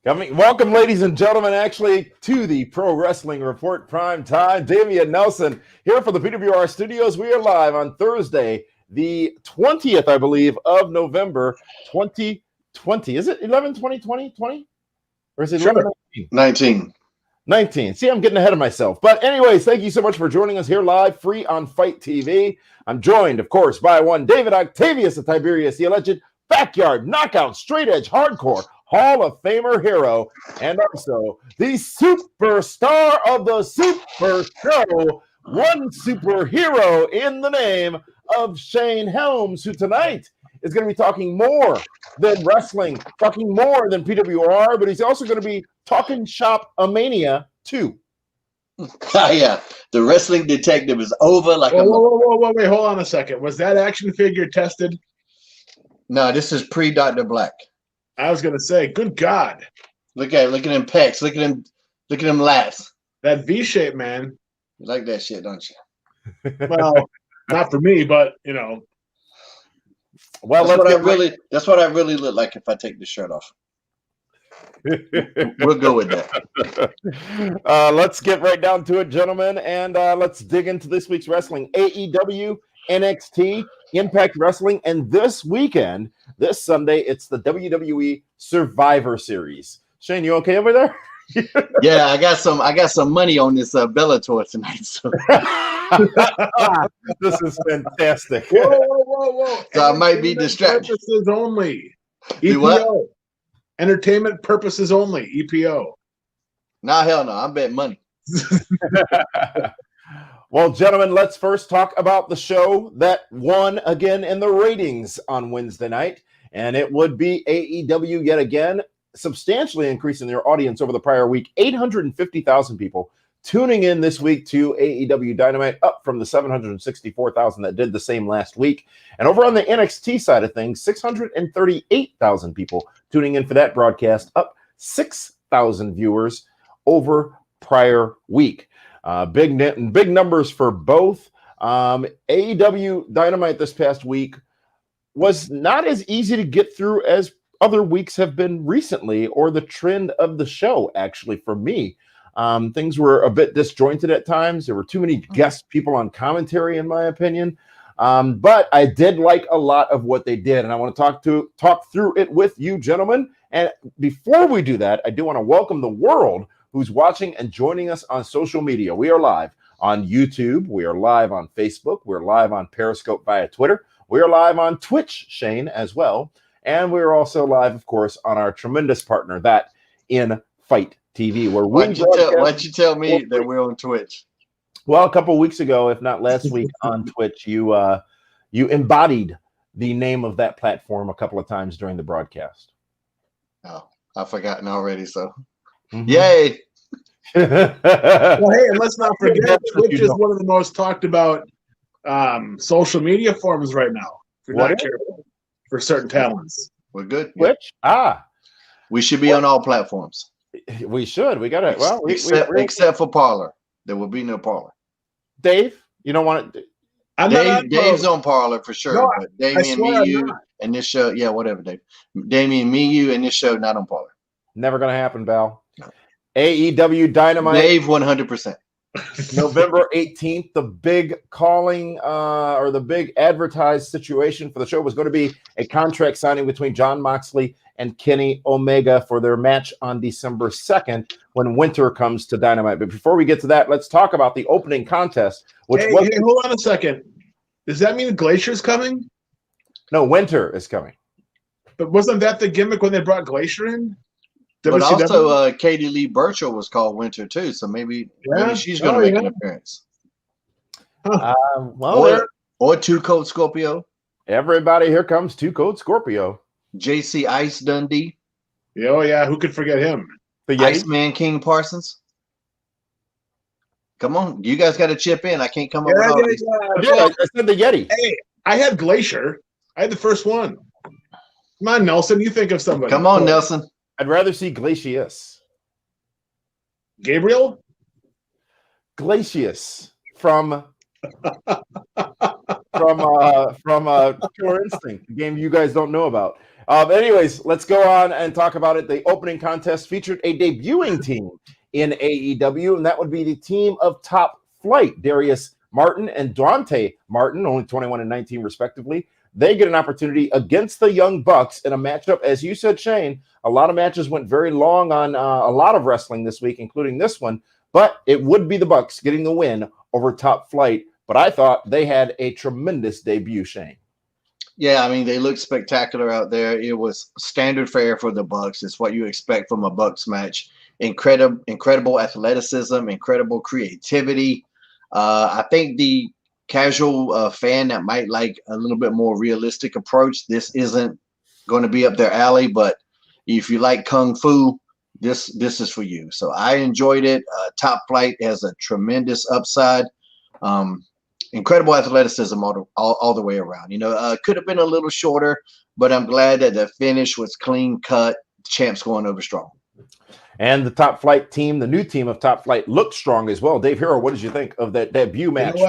Welcome, ladies and gentlemen, actually, to the Pro Wrestling Report Primetime. Damian Nelson here for the PWR Studios. We are live on Thursday, the 20th, I believe, of November, 2020. Is it 11/20/2020? Or is it 19? 19. See, I'm getting ahead of myself. But anyways, thank you so much for joining us here live, free on Fight TV. I'm joined, of course, by one David Octavius of Tiberius, the alleged backyard knockout, straight edge, hardcore Hall of Famer hero, and also the superstar of the Super Show, one superhero in the name of Shane Helms, who tonight is going to be talking more than wrestling, talking more than PWR, but he's also going to be talking shop Mania too. Yeah, the wrestling detective is over. Like whoa, wait, hold on a second. Was that action figure tested? No, this is pre-Dr. Black. I was gonna say, good God. Look at him pecs. Look at him lats. That V shape, man. You like that shit, don't you? Well, not for me, but you know. Well, that's what I really look like if I take the shirt off. We'll go with that. Let's get right down to it, gentlemen, and let's dig into this week's wrestling. AEW, NXT, Impact Wrestling, and this weekend, this Sunday, it's the WWE Survivor Series. Shane, you okay over there? Yeah, I got some money on this Bellator tonight. So. This is fantastic. Whoa. So I might be distracted. Purposes only. Do what? Entertainment purposes only. EPO. Nah, hell no. I'm betting money. Well, gentlemen, let's first talk about the show that won again in the ratings on Wednesday night, and it would be AEW yet again, substantially increasing their audience over the prior week. 850,000 people tuning in this week to AEW Dynamite, up from the 764,000 that did the same last week. And over on the NXT side of things, 638,000 people tuning in for that broadcast, up 6,000 viewers over prior week. Big numbers for both. AEW Dynamite this past week was not as easy to get through as other weeks have been recently, or the trend of the show, actually, for me. Things were a bit disjointed at times. There were too many guest people on commentary, in my opinion. But I did like a lot of what they did, and I want to talk through it with you, gentlemen. And before we do that, I do want to welcome the world who's watching and joining us on social media. We are live on YouTube. We are live on Facebook. We're live on Periscope via Twitter. We are live on Twitch, Shane, as well. And we're also live, of course, on our tremendous partner, that in Fight TV. Where why'd you tell me that we're on Twitch? Well, a couple of weeks ago, if not last week, on Twitch, you embodied the name of that platform a couple of times during the broadcast. Oh, I've forgotten already, so. Mm-hmm. Yay! Well, hey, and let's not forget, Twitch is one of the most talked about social media forums right now. If you're not careful, for certain talents. We're good. Twitch? We should be on all platforms. We should. We got it. Well, except for Parler. There will be no Parler. Dave, you don't want it? Dave's on Parler for sure. No, but Damien, me, you, and this show, yeah, whatever, Dave. Damien, me, you, and this show, not on Parler. Never going to happen, Val. No. AEW Dynamite. Dave, 100%. November 18th, the big calling or the big advertised situation for the show was going to be a contract signing between Jon Moxley and Kenny Omega for their match on December 2nd when Winter comes to Dynamite. But before we get to that, let's talk about the opening contest. Hey, hold on a second. Does that mean Glacier's coming? No, Winter is coming. But wasn't that the gimmick when they brought Glacier in? But also, Katie Lee Burchill was called Winter too, so maybe she's going to make an appearance. Or Two Coat Scorpio. Everybody, here comes Two Coat Scorpio. JC Ice Dundee. Oh yeah, who could forget him? The Iceman King Parsons. Come on, you guys got to chip in. I can't come up with all these. I said the Yeti. Hey, I had Glacier. I had the first one. Come on, Nelson. You think of somebody. Come on, Nelson. I'd rather see Glacius. Gabriel? Glacius from Pure Instinct, the game you guys don't know about. Anyways, let's go on and talk about it. The opening contest featured a debuting team in AEW, and that would be the team of Top Flight, Darius Martin and Dante Martin, only 21 and 19 respectively. They get an opportunity against the Young Bucks in a matchup. As you said, Shane, a lot of matches went very long on a lot of wrestling this week, including this one, but it would be the Bucks getting the win over Top Flight. But I thought they had a tremendous debut, Shane. Yeah, I mean, they looked spectacular out there. It was standard fare for the Bucks. It's what you expect from a Bucks match. Incredible athleticism, incredible creativity. I think the casual fan that might like a little bit more realistic approach, this isn't going to be up their alley. But if you like Kung Fu, this is for you. So I enjoyed it. Top Flight has a tremendous upside. Incredible athleticism all the way around. Could have been a little shorter, but I'm glad that the finish was clean cut. Champs going over strong. And the Top Flight team, the new team of Top Flight, looked strong as well. Dave Hero, what did you think of that debut match?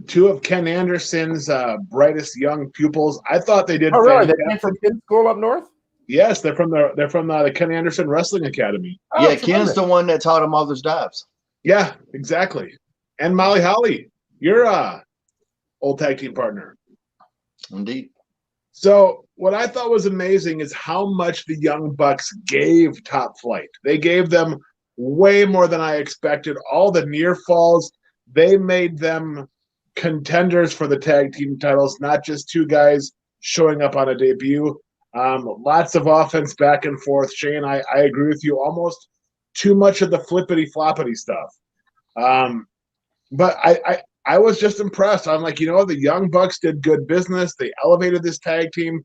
Two of Ken Anderson's brightest young pupils. I thought they did. Oh, really? They came from Ken's school up north? Yes, they're from the Ken Anderson Wrestling Academy. Oh, yeah, Ken's the one that taught him all those dives. Yeah, exactly. And Molly Holly, your old tag team partner. Indeed. So what I thought was amazing is how much the Young Bucks gave Top Flight. They gave them way more than I expected. All the near falls, they made them contenders for the tag team titles, not just two guys showing up on a debut. Lots of offense back and forth. Shane, I agree with you. Almost too much of the flippity-floppity stuff. But I was just impressed. I'm like, the Young Bucks did good business. They elevated this tag team.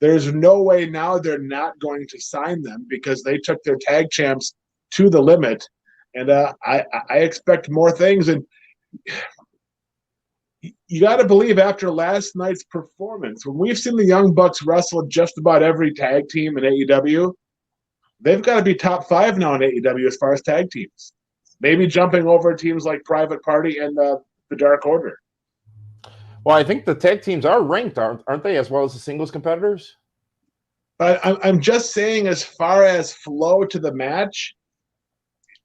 There's no way now they're not going to sign them because they took their tag champs to the limit. And I expect more things. And you got to believe after last night's performance, when we've seen the Young Bucks wrestle just about every tag team in AEW, they've got to be top 5 now in AEW as far as tag teams. Maybe jumping over teams like Private Party and the Dark Order. Well, I think the tag teams are ranked, aren't they, as well as the singles competitors? But I'm just saying, as far as flow to the match,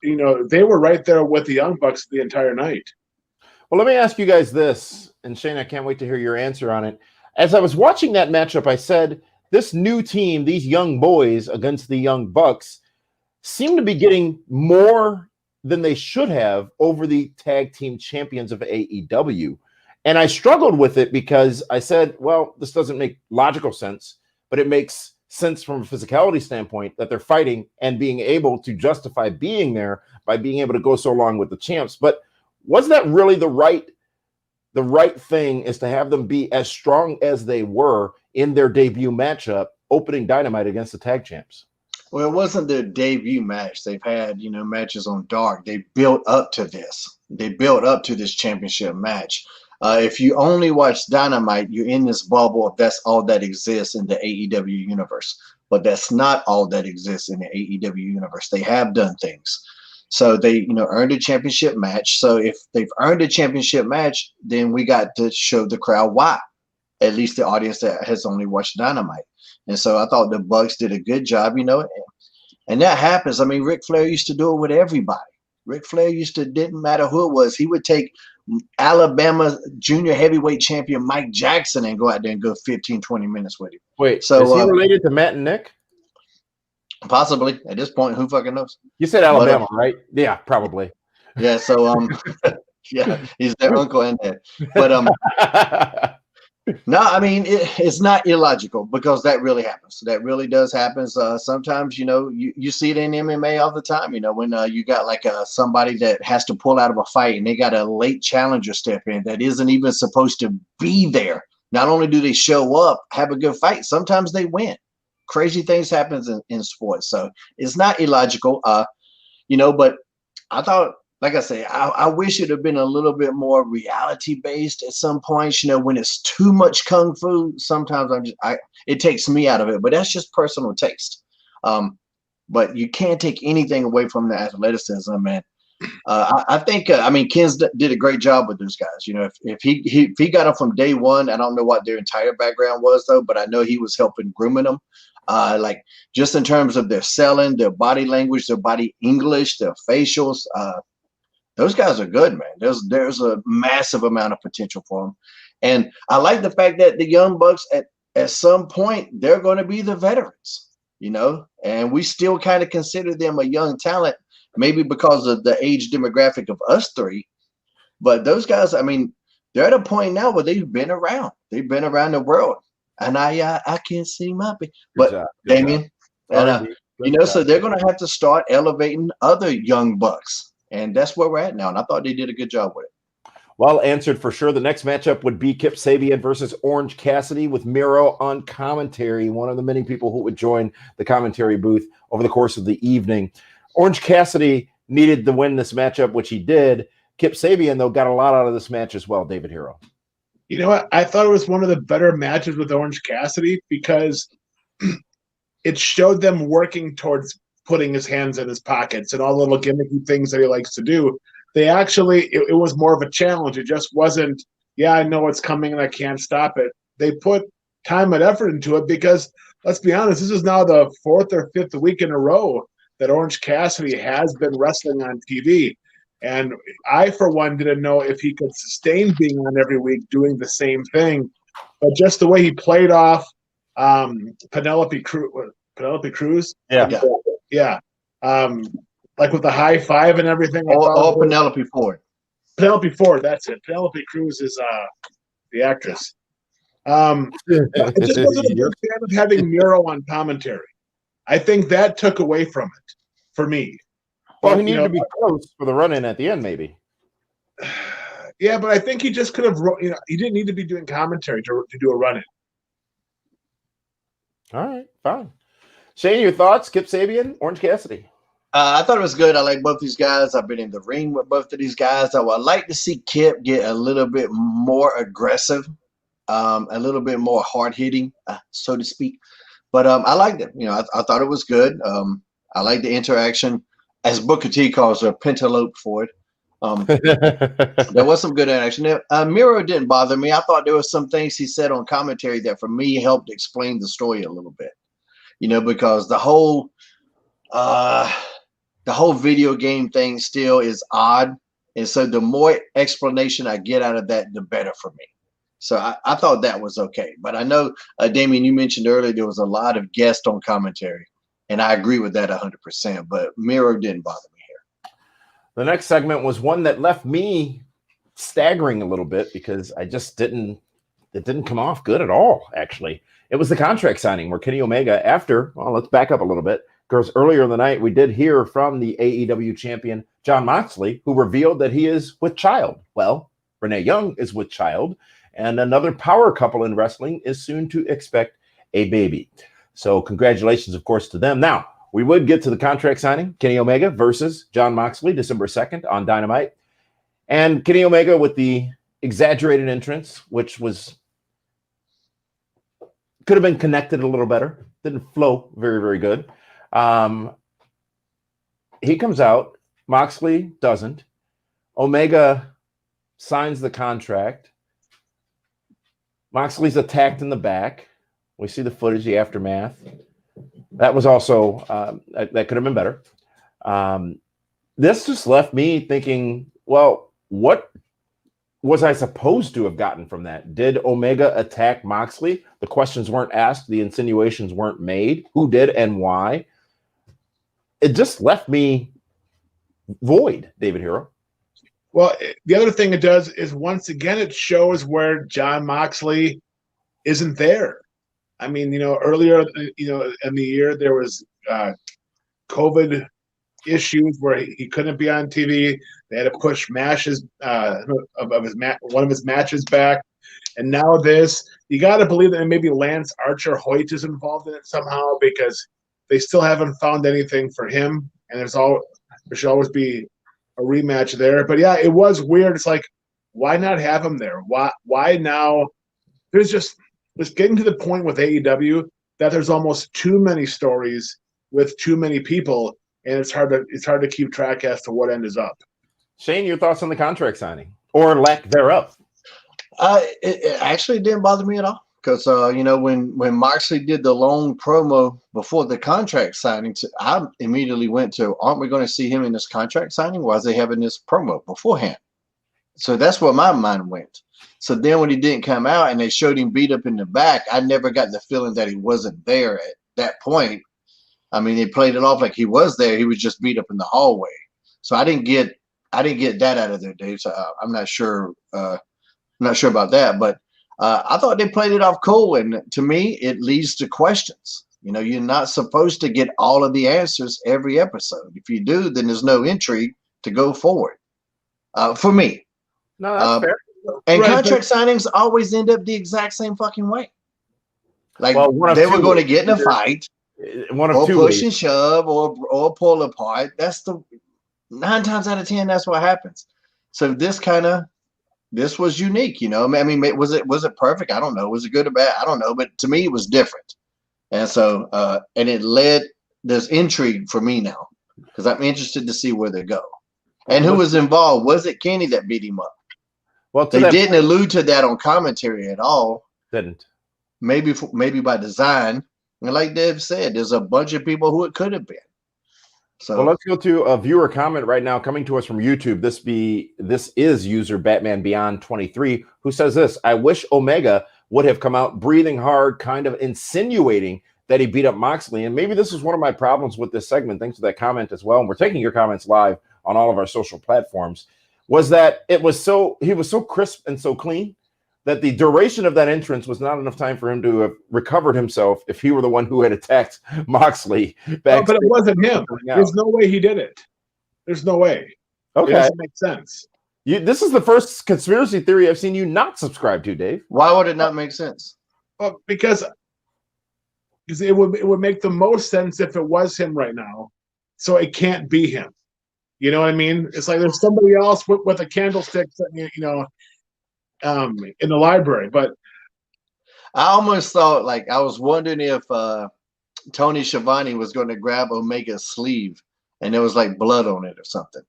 they were right there with the Young Bucks the entire night. Well, let me ask you guys this, and Shane, I can't wait to hear your answer on it. As I was watching that matchup, I said, this new team, these young boys against the Young Bucks, seem to be getting more than they should have over the tag team champions of AEW. And I struggled with it because I said, well, this doesn't make logical sense, but it makes sense from a physicality standpoint that they're fighting and being able to justify being there by being able to go so long with the champs. But was that really the right thing, is to have them be as strong as they were in their debut matchup, opening Dynamite against the tag champs? Well, it wasn't their debut match. They've had, matches on Dark. They built up to this. They built up to this championship match. If you only watch Dynamite, you're in this bubble if that's all that exists in the AEW universe. But that's not all that exists in the AEW universe. They have done things. So they, earned a championship match. So if they've earned a championship match, then we got to show the crowd why, at least the audience that has only watched Dynamite. And so I thought the Bucks did a good job, and that happens. I mean, Ric Flair used to do it with everybody. Ric Flair didn't matter who it was. He would take Alabama junior heavyweight champion Mike Jackson and go out there and go 15, 20 minutes with him. Wait, so is he related to Matt and Nick? Possibly. At this point, who fucking knows? You said Alabama, right? Yeah, probably. Yeah, so yeah, he's their uncle and dad. But no, I mean, it's not illogical because that really happens. That really does happen. Sometimes, you see it in MMA all the time, when you got like somebody that has to pull out of a fight and they got a late challenger step in that isn't even supposed to be there. Not only do they show up, have a good fight, sometimes they win. Crazy things happen in sports. So it's not illogical, but I thought, like I say, I wish it had been a little bit more reality based at some points. When it's too much kung fu, sometimes it takes me out of it. But that's just personal taste. But you can't take anything away from the athleticism. And I think I mean Ken's did a great job with those guys. You know, if he got them from day one, I don't know what their entire background was though, but I know he was helping grooming them. Like just in terms of their selling, their body language, their body English, their facials. Those guys are good, man. There's a massive amount of potential for them, and I like the fact that the Young Bucks at some point they're going to be the veterans, you know, and we still kind of consider them a young talent, maybe because of the age demographic of us three. But those guys, I mean, they're at a point now where they've been around. They've been around the world, and I can't see my big, but Good Damien, job. and you know, so they're going to have to start elevating other young bucks, and that's where we're at now. And I thought they did a good job with it. Well answered for sure. The next matchup would be Kip Sabian versus Orange Cassidy with Miro on commentary, one of the many people who would join the commentary booth over the course of the evening. Orange Cassidy needed to win this matchup, which he did. Kip Sabian, though, got a lot out of this match as well, David Hero. You know what? I thought it was one of the better matches with Orange Cassidy because it showed them working towards putting his hands in his pockets and all the little gimmicky things that he likes to do. They actually, it was more of a challenge. It just wasn't, yeah, I know it's coming and I can't stop it. They put time and effort into it because, let's be honest, this is now the 4th or 5th week in a row that Orange Cassidy has been wrestling on TV. And I, for one, didn't know if he could sustain being on every week doing the same thing. But just the way he played off Penelope Cruz. Yeah. Like with the high five and everything. Penelope Ford. Penelope Ford, that's it. Penelope Cruz is the actress. I just wasn't a big fan of having Miro on commentary. I think that took away from it for me. Well, he needed to be close for the run-in at the end, maybe. Yeah, but I think he just could have, he didn't need to be doing commentary to do a run-in. All right, fine. Shane, your thoughts? Kip Sabian, Orange Cassidy. I thought it was good. I like both these guys. I've been in the ring with both of these guys. I would like to see Kip get a little bit more aggressive, a little bit more hard-hitting, so to speak. But I liked it. You know, I thought it was good. I like the interaction. As Booker T calls her, pentalope for it. There was some good interaction there. Miro didn't bother me. I thought there were some things he said on commentary that for me helped explain the story a little bit. You know, because the whole video game thing still is odd. And so the more explanation I get out of that, the better for me. So I thought that was okay. But I know, Damien, you mentioned earlier there was a lot of guests on commentary. And I agree with that 100%, but Miro didn't bother me here. The next segment was one that left me staggering a little bit because it didn't come off good at all, actually. It was the contract signing where Kenny Omega, let's back up a little bit, because earlier in the night we did hear from the AEW champion, Jon Moxley, who revealed that he is with child. Well, Renee Young is with child, and another power couple in wrestling is soon to expect a baby. So congratulations, of course, to them. Now, we would get to the contract signing, Kenny Omega versus Jon Moxley, December 2nd on Dynamite. And Kenny Omega with the exaggerated entrance, which could have been connected a little better. Didn't flow very, very good. He comes out. Moxley doesn't. Omega signs the contract. Moxley's attacked in the back. We see the footage, the aftermath. That was also, that could have been better. This just left me thinking, well, what was I supposed to have gotten from that? Did Omega attack Moxley? The questions weren't asked. The insinuations weren't made. Who did and why? It just left me void, David Hero. Well, the other thing it does is, once again, it shows where Jon Moxley isn't there. I mean, earlier, in the year, there was COVID issues where he couldn't be on TV. They had to push matches one of his matches back, and now this. You got to believe that maybe Lance Archer Hoyt is involved in it somehow, because they still haven't found anything for him, and there should always be a rematch there. But yeah, it was weird. It's like, why not have him there? Why now? It's getting to the point with AEW that there's almost too many stories with too many people, and it's hard to keep track as to what end is up. Shane, your thoughts on the contract signing or lack thereof? It actually didn't bother me at all because when Moxley did the long promo before the contract signing, I immediately went to, aren't we going to see him in this contract signing? Why is they having this promo beforehand? So that's where my mind went. So then when he didn't come out and they showed him beat up in the back, I never got the feeling that he wasn't there at that point. I mean, they played it off like he was there. He was just beat up in the hallway. So I didn't get that out of there, Dave. So I'm not sure. Not sure about that, but I thought they played it off cool. And to me, it leads to questions. You're not supposed to get all of the answers every episode. If you do, then there's no intrigue to go forward. For me. No, that's fair. And contract signings always end up the exact same fucking way. Like they were going to get in a fight, or push and shove, or pull apart. That's the 9 times out of 10. That's what happens. So this was unique, I mean, was it perfect? I don't know. Was it good or bad? I don't know. But to me, it was different. And so, and it led, there's intrigue for me now because I'm interested to see where they go. And who was involved? Was it Kenny that beat him up? Well, they didn't allude to that on commentary at all. Didn't. Maybe by design. And like Dave said, there's a bunch of people who it could have been. So well, let's go to a viewer comment right now coming to us from YouTube. This is user Batman Beyond 23 who says this: I wish Omega would have come out breathing hard, kind of insinuating that he beat up Moxley. And maybe this is one of my problems with this segment. Thanks for that comment as well. And we're taking your comments live on all of our social platforms. Was that he was so crisp and so clean that the duration of that entrance was not enough time for him to have recovered himself if he were the one who had attacked Moxley back. But it wasn't him. There's no way he did it. There's no way. Okay. It doesn't make sense. This is the first conspiracy theory I've seen you not subscribe to, Dave. Why would it not make sense? Well, because it would make the most sense if it was him right now. So it can't be him. You know what I mean? It's like there's somebody else with a candlestick, in the library. But I almost thought, I was wondering if Tony Schiavone was going to grab Omega's sleeve and there was blood on it or something.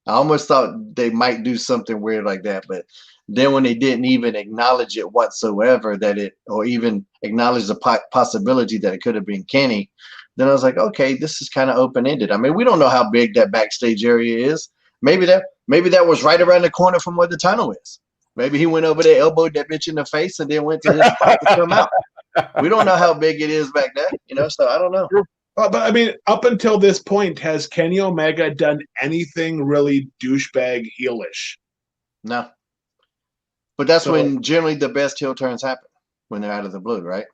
I almost thought they might do something weird like that, but then when they didn't even acknowledge it whatsoever, or even acknowledge the possibility that it could have been Kenny, then I was like, okay, this is kind of open-ended. I mean, we don't know how big that backstage area is. Maybe that was right around the corner from where the tunnel is. Maybe he went over there, elbowed that bitch in the face, and then went to his spot to come out. We don't know how big it is back there, so I don't know. But I mean, up until this point, has Kenny Omega done anything really douchebag heelish? No. But that's when generally the best heel turns happen, when they're out of the blue, right?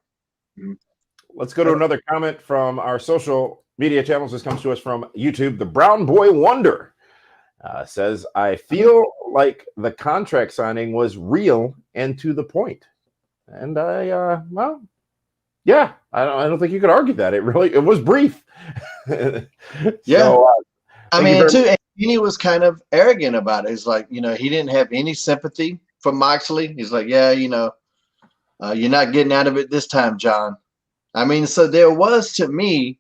Mm-hmm. Let's go to another comment from our social media channels. This comes to us from YouTube. The Brown Boy Wonder says, I feel like the contract signing was real and to the point. And I don't think you could argue that. It was brief. Yeah. So, I mean, too, and he was kind of arrogant about it. It's like, he didn't have any sympathy for Moxley. He's like, yeah, you're not getting out of it this time, John. I mean, so there was, to me,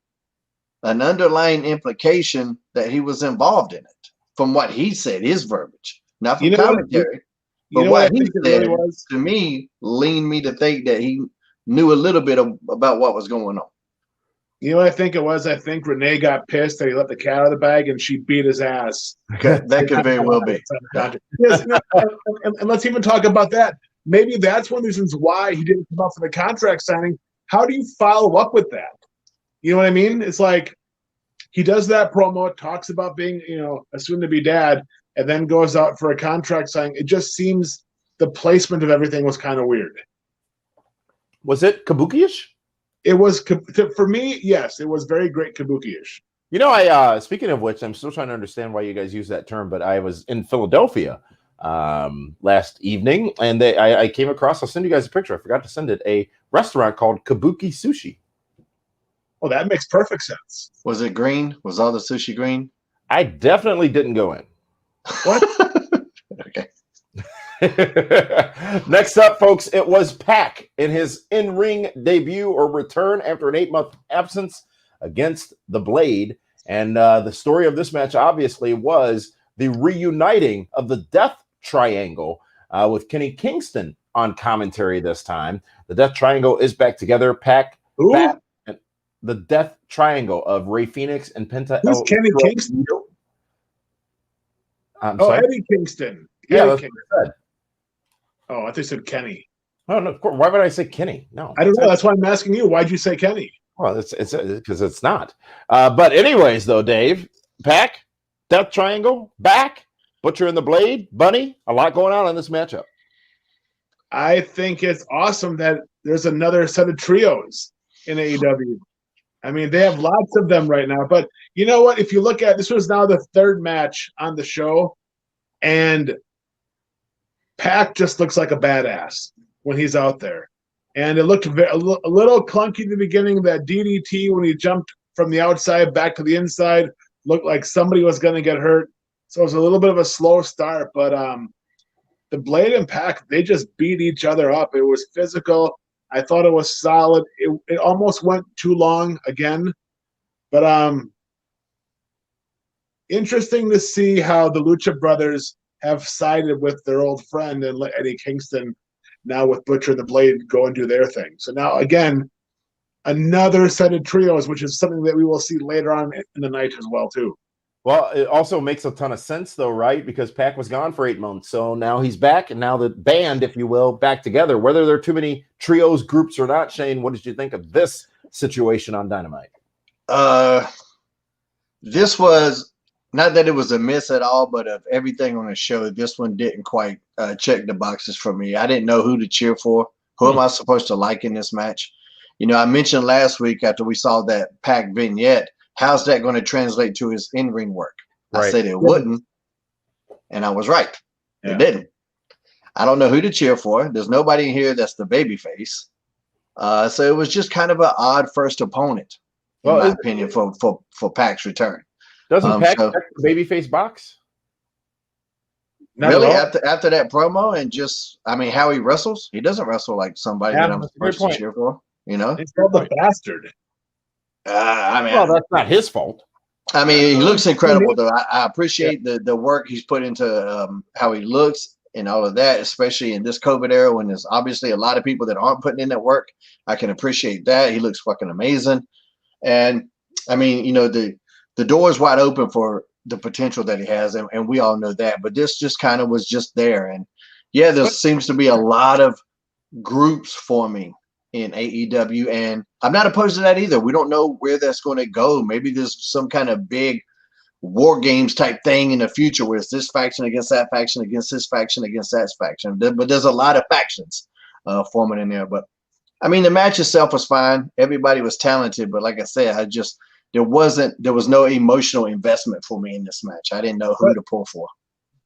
an underlying implication that he was involved in it from what he said, his verbiage, not from commentary. But what he said, to me, leaned me to think that he knew a little bit about what was going on. You know what I think it was? I think Renee got pissed that he let the cat out of the bag and she beat his ass. That could very well be. Yes, and let's even talk about that. Maybe that's one of the reasons why he didn't come up for the contract signing. How do you follow up with that? You know what I mean? It's like he does that promo, talks about being, a soon-to-be dad, and then goes out for a contract signing. It just seems the placement of everything was kind of weird. Was it kabuki-ish? It was, for me, yes, it was very great kabuki-ish. I speaking of which, I'm still trying to understand why you guys use that term, but I was in Philadelphia last evening, and I came across, I'll send you guys a picture, I forgot to send it, a restaurant called Kabuki Sushi. Well, that makes perfect sense. Was it green? Was all the sushi green? I definitely didn't go in. What? Okay. Next up, folks, it was Pac in his in-ring debut or return after an 8-month absence against the Blade. And the story of this match, obviously, was the reuniting of the Death Triangle with Kenny Kingston on commentary this time. The Death Triangle is back together. Pac, Bat, and the Death Triangle of Rey Fenix and Penta. Who's Kenny Kingston? Sorry? Eddie Kingston. Yeah, Eddie that's Kingston. what I said. Oh, I thought you said Kenny. Oh, no, of course. Why would I say Kenny? No, I don't know. That's why I'm asking you. Why'd you say Kenny? Well, it's because it's not. But anyways, though, Dave, Pac, Death Triangle, back, Butcher and the Blade, Bunny, a lot going on in this matchup. I think it's awesome that there's another set of trios in AEW. I mean, they have lots of them right now. But you know what? If you look at this, was now the third match on the show, and Pac just looks like a badass when he's out there. And it looked a little clunky in the beginning. That DDT when he jumped from the outside back to the inside looked like somebody was going to get hurt. So it was a little bit of a slow start. But the Blade and Pac, they just beat each other up. It was physical. I thought it was solid. It almost went too long again. But interesting to see how the Lucha Brothers have sided with their old friend and let Eddie Kingston now with Butcher and the Blade go and do their thing. So now, again, another set of trios, which is something that we will see later on in the night as well, too. Well, it also makes a ton of sense, though, right? Because Pac was gone for 8 months. So now he's back, and now the band, if you will, back together. Whether there are too many trios, groups, or not, Shane, what did you think of this situation on Dynamite? This was not that it was a miss at all, but of everything on the show, this one didn't quite check the boxes for me. I didn't know who to cheer for. Who am I supposed to like in this match? You know, I mentioned last week after we saw that Pac vignette, how's that going to translate to his in-ring work? Right. I said it wouldn't, and I was right. Yeah. It didn't. I don't know who to cheer for. There's nobody in here that's the babyface. So it was just kind of an odd first opponent, in my opinion, for Pac's return. Doesn't Pac check the babyface box? Not really? After that promo and just, I mean, how he wrestles, he doesn't wrestle like somebody that I'm supposed to cheer for. You know, he's called the bastard. I mean, well, that's not his fault. I mean, he looks incredible, though. I appreciate the work he's put into how he looks and all of that, especially in this COVID era when there's obviously a lot of people that aren't putting in that work. I can appreciate that. He looks fucking amazing. And I mean, you know, the door is wide open for the potential that he has, and we all know that. But this just kind of was just there. And yeah, there seems to be a lot of groups forming in AEW, and I'm not opposed to that either. We don't know where that's going to go. Maybe there's some kind of big war games type thing in the future where it's this faction against that faction against this faction against that faction. But there's a lot of factions forming in there. But I mean, the match itself was fine. Everybody was talented, but like I said, there was no emotional investment for me in this match. I didn't know who to pull for.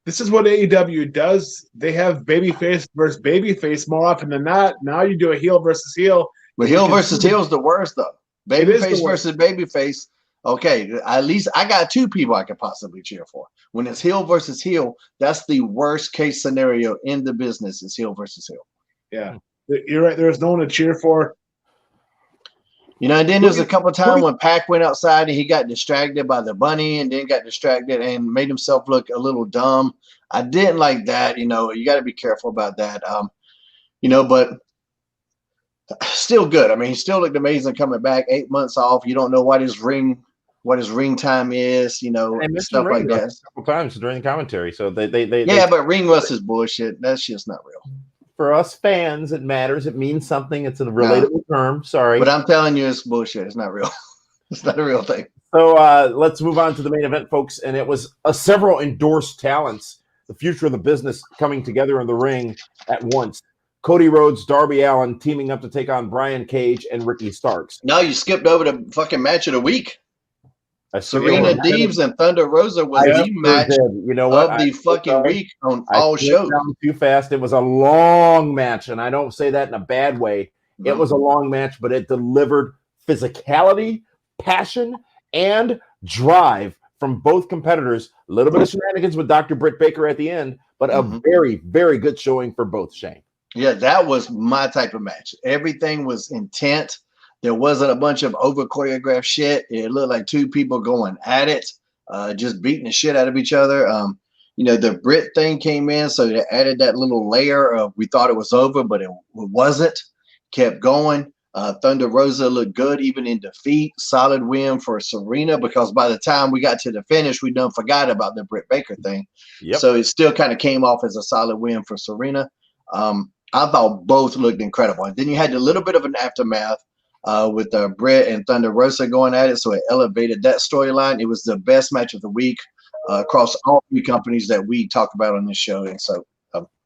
This is what AEW does. They have babyface versus babyface more often than not. Now you do a heel versus heel. But heel versus heel is the worst, though. Babyface versus babyface. Okay, at least I got two people I could possibly cheer for. When it's heel versus heel, that's the worst case scenario in the business. Is heel versus heel. Yeah, you're right. There's no one to cheer for. You know, and then there's a couple of times when Pac went outside and he got distracted by the bunny and then got distracted and made himself look a little dumb. I didn't like that. You know, you got to be careful about that. You know, but still good. I mean, he still looked amazing coming back. 8 months off. You don't know what his ring time is. You know, stuff like that. A couple times during the commentary. So they but ring rust is bullshit. That's just not real. For us fans, it matters. It means something. It's a relatable term. Sorry. But I'm telling you, it's bullshit. It's not real. It's not a real thing. So let's move on to the main event, folks. And it was several endorsed talents, the future of the business coming together in the ring at once. Cody Rhodes, Darby Allin teaming up to take on Brian Cage and Ricky Starks. No, you skipped over the fucking match of the week. Serena Deebs and Thunder Rosa was the match you know what? of the fucking week on all shows. Too fast. It was a long match, and I don't say that in a bad way. Mm-hmm. It was a long match, but it delivered physicality, passion, and drive from both competitors. A little bit of shenanigans with Dr. Britt Baker at the end, but a very, very good showing for both, Shane. Yeah, that was my type of match. Everything was intent. There wasn't a bunch of over choreographed shit. It looked like two people going at it. just beating the shit out of each other. The Brit thing came in, so they added that little layer of we thought it was over, but it wasn't. Kept going. Thunder Rosa looked good even in defeat. Solid win for Serena, because by the time we got to the finish, we done forgot about the Britt Baker thing. Yep. So it still kind of came off as a solid win for Serena. I thought both looked incredible. And then you had a little bit of an aftermath with Britt and Thunder Rosa going at it, so it elevated that storyline. It was the best match of the week across all three companies that we talk about on this show. And so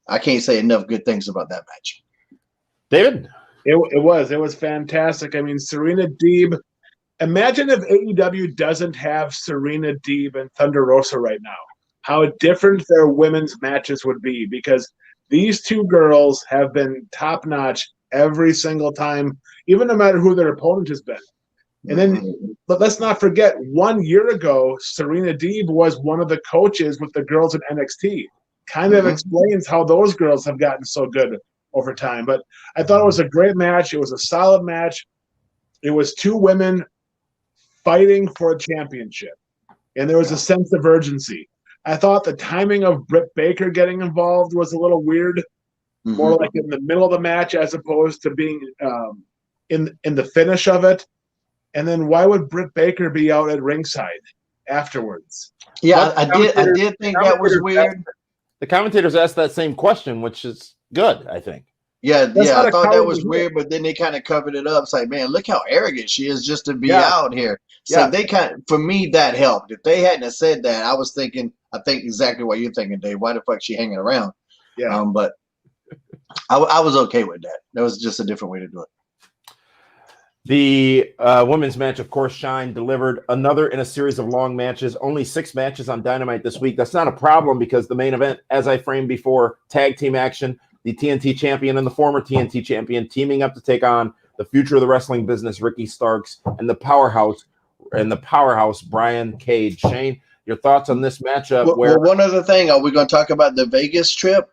I can't say enough good things about that match. David? It was fantastic. I mean, Serena Deeb. Imagine if AEW doesn't have Serena Deeb and Thunder Rosa right now. How different their women's matches would be, because these two girls have been top notch every single time, even no matter who their opponent has been. And then, but let's not forget, 1 year ago, Serena Deeb was one of the coaches with the girls in NXT. Kind of explains how those girls have gotten so good over time. But I thought it was a great match. It was a solid match. It was two women fighting for a championship, and there was a sense of urgency. I thought the timing of Britt Baker getting involved was a little weird, more like in the middle of the match as opposed to being in the finish of it. And then why would Britt Baker be out at ringside afterwards? Yeah, I did think that was weird. The commentators asked that same question, which is good, I think. Yeah, I thought that was weird, but then they kind of covered it up. It's like, man, look how arrogant she is just to be out here. So they for me, that helped. If they hadn't have said that, I was thinking, I think exactly what you're thinking, Dave. Why the fuck is she hanging around? Yeah. But I was okay with that. That was just a different way to do it. The women's match, of course, Shine delivered another in a series of long matches. Only 6 matches on Dynamite this week. That's not a problem, because the main event, as I framed before, tag team action. The TNT champion and the former TNT champion teaming up to take on the future of the wrestling business, Ricky Starks, and the powerhouse Brian Cage. Shane, your thoughts on this matchup? Well, one other thing, are we going to talk about the Vegas trip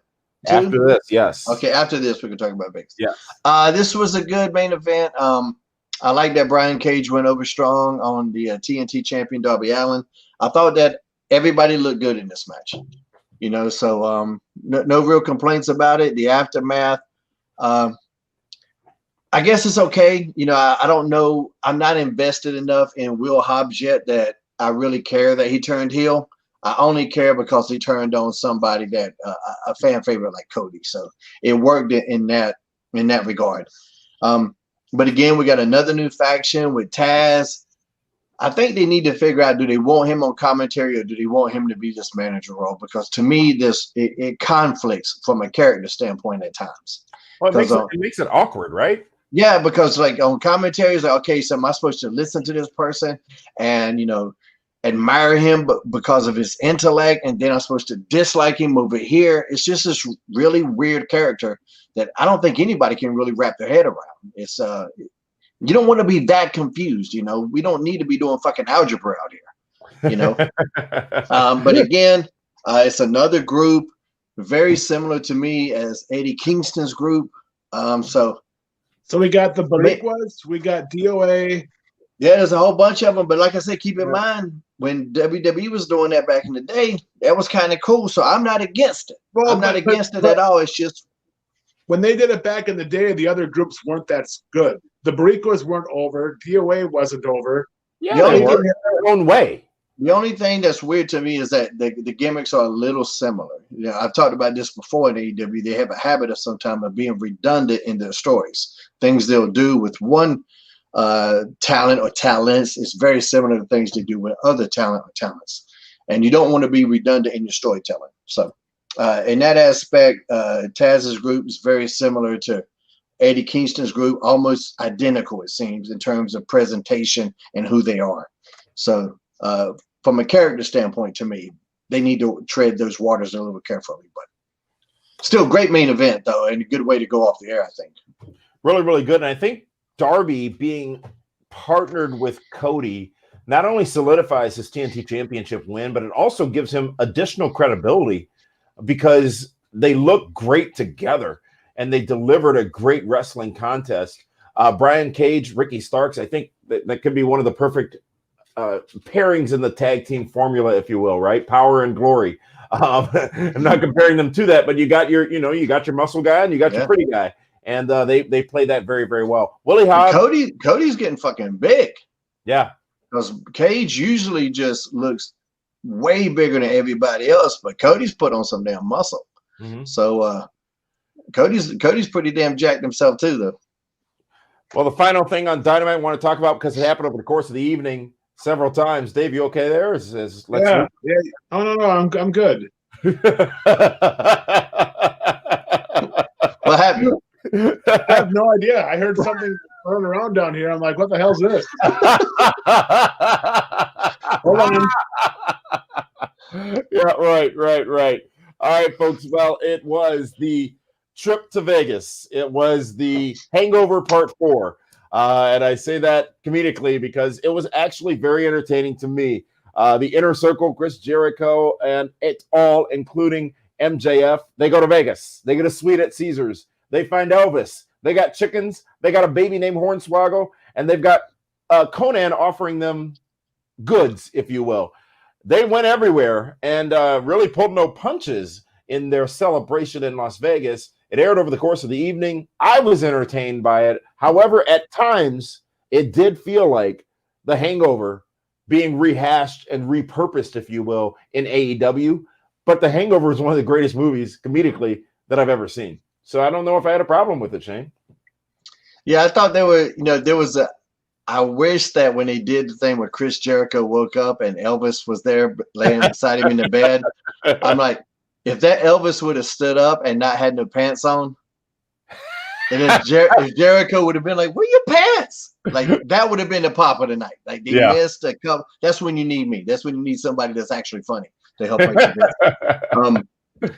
too? After this? Yes. Okay, after this we can talk about Vegas. Yeah. This was a good main event. I like that Brian Cage went over strong on the TNT champion Darby Allin. I thought that everybody looked good in this match. So no real complaints about it. The aftermath, I guess it's okay. I don't know. I'm not invested enough in Will Hobbs yet that I really care that he turned heel. I only care because he turned on somebody that a fan favorite like Cody. So it worked in that regard. But again, we got another new faction with Taz. I think they need to figure out, do they want him on commentary or do they want him to be this manager role? Because to me, it conflicts from a character standpoint at times. Well, it makes it awkward, right? Yeah, because like on commentary, it's like, okay, so am I supposed to listen to this person and, admire him but because of his intellect, and then I'm supposed to dislike him over here? It's just this really weird character that I don't think anybody can really wrap their head around. It's you don't want to be that confused, We don't need to be doing fucking algebra out here, But again, it's another group very similar to me as Eddie Kingston's group. So we got the Bariquas, we got DOA. Yeah, there's a whole bunch of them. But like I said, keep in mind, when WWE was doing that back in the day, that was kind of cool. So I'm not against it. Well, I'm not against it at all. It's just when they did it back in the day, the other groups weren't that good. The Bariquas weren't over. DOA wasn't over. Yeah, they were their own way. The only thing that's weird to me is that the gimmicks are a little similar. I've talked about this before in AEW. They have a habit of sometimes of being redundant in their stories. Things they'll do with one talent or talents is very similar to things they do with other talent or talents. And you don't want to be redundant in your storytelling. So in that aspect, Taz's group is very similar to Eddie Kingston's group, almost identical, it seems, in terms of presentation and who they are. So from a character standpoint, to me, they need to tread those waters a little carefully. But still, great main event, though, and a good way to go off the air, I think. Really, really good. And I think Darby being partnered with Cody not only solidifies his TNT championship win, but it also gives him additional credibility because they look great together and they delivered a great wrestling contest. Brian Cage, Ricky Starks, I think that could be one of the perfect pairings in the tag team formula, if you will, right? Power and glory. I'm not comparing them to that, but you got your muscle guy and you got your pretty guy, and they play that very, very well. Willie Hobbs, Cody's getting fucking big. Yeah, because Cage usually just looks way bigger than everybody else, but Cody's put on some damn muscle. Mm-hmm. So Cody's pretty damn jacked himself too, though. Well, the final thing on Dynamite I want to talk about, because it happened over the course of the evening several times. Dave, you okay there? Yeah. Oh no, I'm good. What happened? I have no idea. I heard something running around down here. I'm like, what the hell's this? Hold on. Yeah, right. All right, folks. Well, it was the trip to Vegas. It was the Hangover Part 4. And I say that comedically because it was actually very entertaining to me. The Inner Circle, Chris Jericho, and it all, including MJF, they go to Vegas. They get a suite at Caesars. They find Elvis. They got chickens. They got a baby named Hornswoggle. And they've got Conan offering them goods, if you will. They went everywhere and really pulled no punches in their celebration in Las Vegas. It aired over the course of the evening. I was entertained by it. However, at times, it did feel like The Hangover being rehashed and repurposed, if you will, in AEW. But The Hangover is one of the greatest movies, comedically, that I've ever seen. So I don't know if I had a problem with it, Shane. Yeah, I thought I wish that when they did the thing where Chris Jericho woke up and Elvis was there laying beside him in the bed, I'm like, if that Elvis would have stood up and not had no pants on, and then if Jericho would have been like, "Where your pants?" Like that would have been the pop of the night. Like they missed a couple. That's when you need me. That's when you need somebody that's actually funny to help make you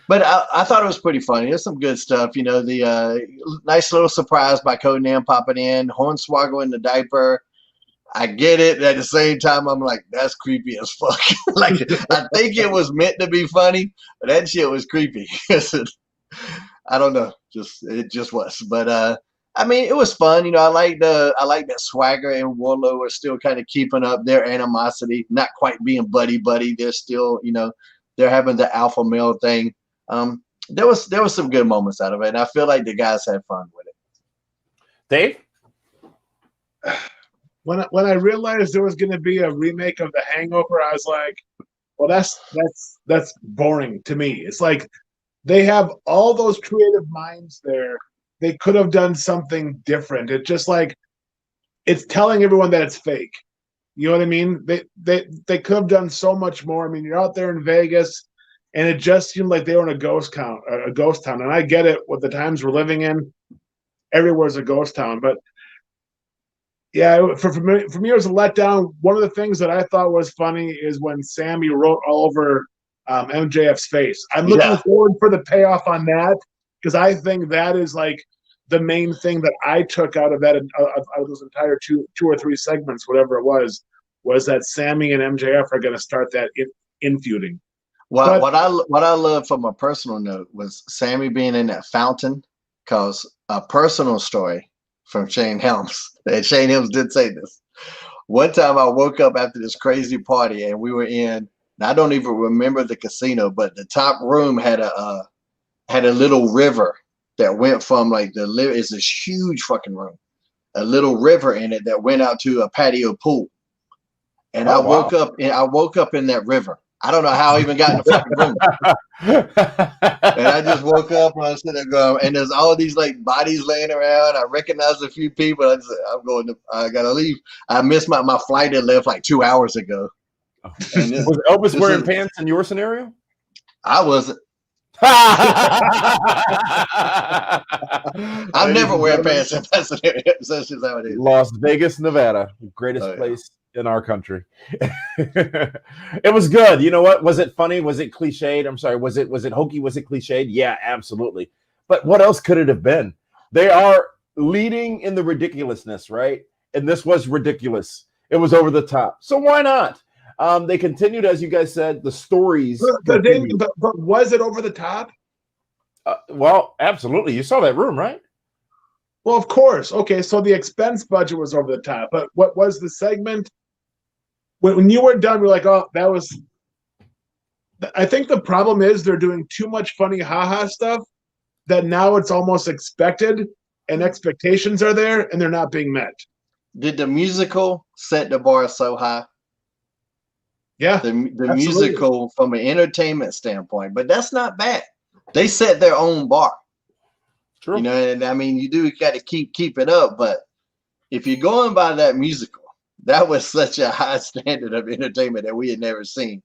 But I thought it was pretty funny. There's some good stuff. The nice little surprise by Conan popping in, Hornswoggle in the diaper. I get it. At the same time, I'm like, that's creepy as fuck. Like, I think it was meant to be funny, but that shit was creepy. I don't know. It just was. But I mean, it was fun. I like that Swagger and Warlow are still kind of keeping up their animosity, not quite being buddy. They're still, they're having the alpha male thing. There was some good moments out of it, and I feel like the guys had fun with it. Dave? When I realized there was going to be a remake of The Hangover, I was like, well, that's boring to me. It's like they have all those creative minds there. They could have done something different. It's just like it's telling everyone that it's fake. You know what I mean? They could have done so much more. I mean, you're out there in Vegas, and it just seemed like they were in a ghost town. And I get it with the times we're living in. Everywhere's a ghost town, but yeah, for me, it was a letdown. One of the things that I thought was funny is when Sammy wrote all over MJF's face. I'm looking forward for the payoff on that because I think that is like the main thing that I took out of that out of those entire two or three segments, whatever it was that Sammy and MJF are going to start that infeuding. Well, what I love from a personal note was Sammy being in that fountain, because a personal story from Shane Helms. And Shane Helms did say this. One time I woke up after this crazy party and we were in, I don't even remember the casino, but the top room had a little river that went from it's this huge fucking room, a little river in it that went out to a patio pool. And I woke up in that river. I don't know how I even got in the fucking room. And I just woke up and I was sitting there going, and there's all these bodies laying around. I recognized a few people. I gotta leave. I missed my flight that left 2 hours ago. Was Elvis wearing pants in your scenario? I wasn't. I'm never wearing pants in that scenario. That's just how it is. Las Vegas, Nevada, greatest place in our country. It was good. You know what? Was it funny? Was it cliched? I'm sorry. Was it hokey? Was it cliched? Yeah, absolutely. But what else could it have been? They are leading in the ridiculousness, right? And this was ridiculous. It was over the top. So why not? They continued, as you guys said, the stories. But was it over the top? Well, absolutely. You saw that room, right? Well, of course. Okay, so the expense budget was over the top. But what was the segment? when you were done, you're like, oh, that was. I think the problem is they're doing too much funny haha stuff that now it's almost expected and expectations are there and they're not being met. Did the musical set the bar so high? Yeah, the musical from an entertainment standpoint, but that's not bad. They set their own bar. True. You know, and I mean, you do got to keep it up, but if you're going by that musical, that was such a high standard of entertainment that we had never seen.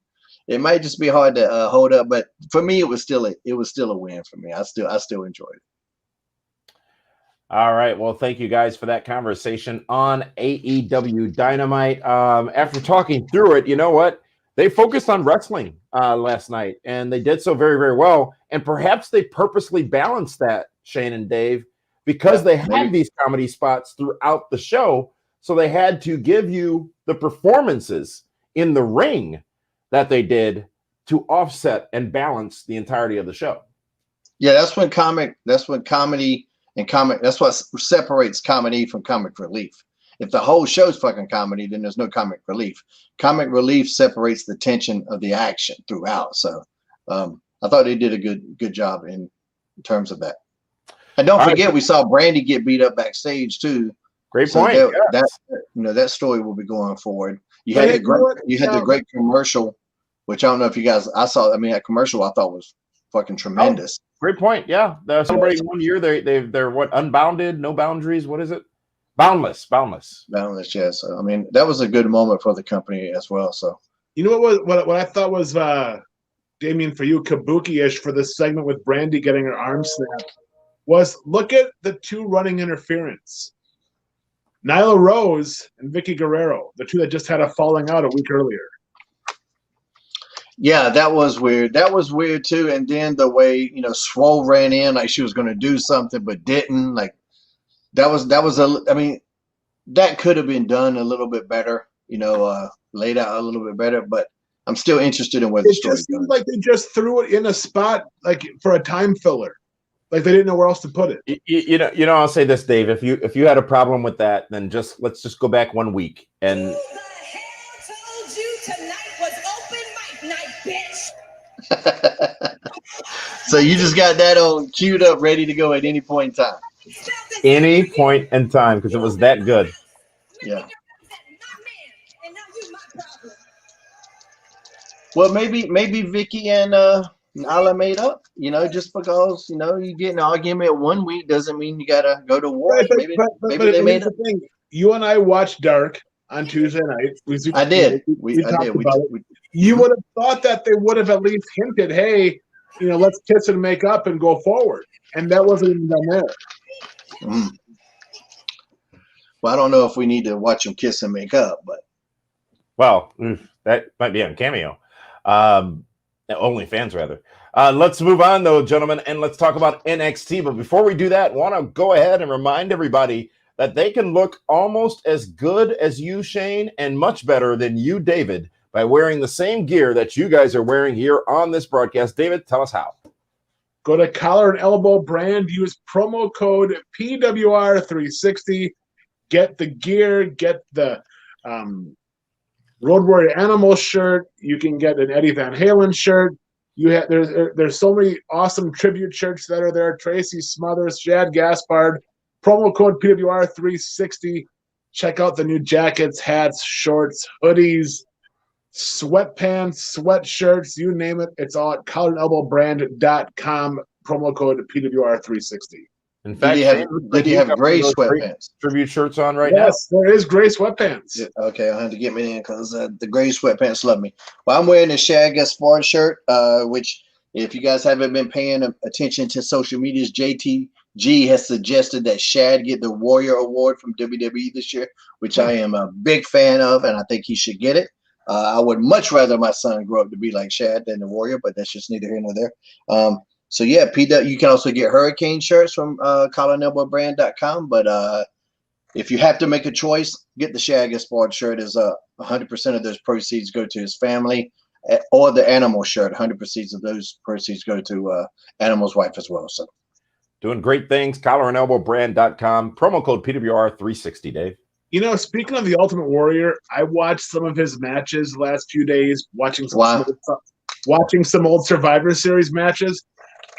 It might just be hard to hold up, but for me, it was still a win for me. I still enjoyed it. All right. Well, thank you guys for that conversation on AEW Dynamite. After talking through it, you know what? They focused on wrestling last night, and they did so very, very well. And perhaps they purposely balanced that, Shane and Dave, because they had these comedy spots throughout the show. So they had to give you the performances in the ring that they did to offset and balance the entirety of the show. Yeah, that's what separates comedy from comic relief. If the whole show's fucking comedy, then there's no comic relief. Comic relief separates the tension of the action throughout. So I thought they did a good job in terms of that. And don't forget, we saw Brandy get beat up backstage too. Great point. That story will be going forward. You had the great commercial, which I don't know if you guys. That commercial I thought was fucking tremendous. Oh, great point. Yeah, they're celebrating 1 year. They're what, unbounded, no boundaries. What is it? Boundless. Yeah. So I mean, that was a good moment for the company as well. So you know what I thought was Damien, for you, kabuki-ish for this segment with Brandy getting her arm snapped was, look at the two running interference. Nyla Rose and Vicky Guerrero, the two that just had a falling out a week earlier. Yeah, that was weird. That was weird too. And then the way, Swole ran in like she was going to do something but didn't. Like that could have been done a little bit better, laid out a little bit better. But I'm still interested in where the story goes. It just seems like they just threw it in a spot like for a time filler. Like they didn't know where else to put it. I'll say this, Dave. If you had a problem with that, then let's just go back 1 week and. Who the hell told you tonight was open mic night, bitch? So you just got that on queued up, ready to go at any point in time. Any point in time, because it was that good. Yeah. Well, maybe Vicky and Nyla made up. Just because you get an argument 1 week doesn't mean you gotta go to war. Right, maybe they made up. You and I watched Dark on Tuesday night. I did. We talked did. about it. You would have thought that they would have at least hinted, hey, let's kiss and make up and go forward. And that wasn't even done there. Well, I don't know if we need to watch them kiss and make up, but that might be on Cameo. Only fans, rather. Let's move on, though, gentlemen, and let's talk about NXT. But before we do that, want to go ahead and remind everybody that they can look almost as good as you, Shane, and much better than you, David, by wearing the same gear that you guys are wearing here on this broadcast. David, tell us how. Go to Collar and Elbow Brand. Use promo code PWR360. Get the gear. Get the Road Warrior Animal shirt. You can get an Eddie Van Halen shirt. There's so many awesome tribute shirts that are there. Tracy Smothers, Shad Gaspard. Promo code PWR360. Check out the new jackets, hats, shorts, hoodies, sweatpants, sweatshirts, you name it. It's all at collarandelbowbrand.com. Promo code PWR360. In fact, did he have gray sweatpants? Tribute shirts on right now? Yes, there is gray sweatpants. Yeah, okay, I'll have to get me in because the gray sweatpants love me. Well, I'm wearing the Shad Gaspard shirt, which if you guys haven't been paying attention to social medias, JTG has suggested that Shad get the Warrior Award from WWE this year, which I am a big fan of, and I think he should get it. I would much rather my son grow up to be like Shad than the Warrior, but that's just neither here nor there. So yeah, you can also get Hurricane shirts from collarandelbowbrand.com. But if you have to make a choice, get the Shad Gaspard shirt. Is 100% of those proceeds go to his family, or the Animal shirt. 100% of those proceeds go to Animal's wife as well. So doing great things. Collarandelbowbrand.com. Promo code PWR360. Dave. You know, speaking of the Ultimate Warrior, I watched some of his matches the last few days, watching some old Survivor Series matches.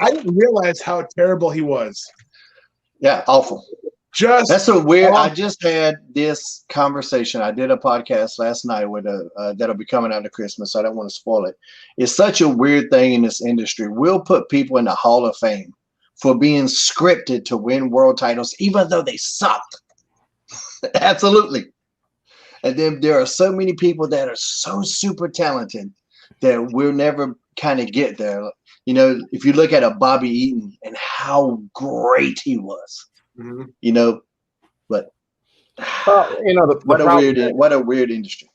I didn't realize how terrible he was. Yeah, awful. That's so weird. I just had this conversation. I did a podcast last night with that'll be coming out of Christmas, so I don't want to spoil it. It's such a weird thing in this industry. We'll put people in the Hall of Fame for being scripted to win world titles, even though they sucked. Absolutely. And then there are so many people that are so super talented that we'll never kind of get there. You know, if you look at a Bobby Eaton and how great he was. Mm-hmm. You know, but you know, what a weird industry.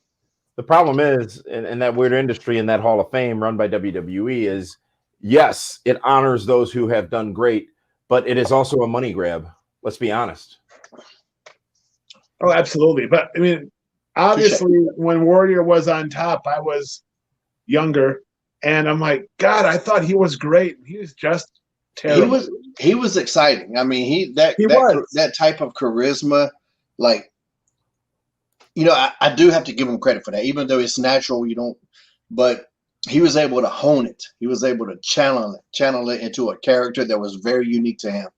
The problem is, in that weird industry, in that Hall of Fame run by WWE, is yes, it honors those who have done great, but it is also a money grab. Let's be honest. Oh, absolutely. But I mean, obviously, when Warrior was on top, I was younger, and I'm like, God, I thought he was great. He was just terrible. He was exciting. I mean, that type of charisma, like, you know, I do have to give him credit for that, even though it's natural. You don't, but he was able to hone it. He was able to channel it into a character that was very unique to him,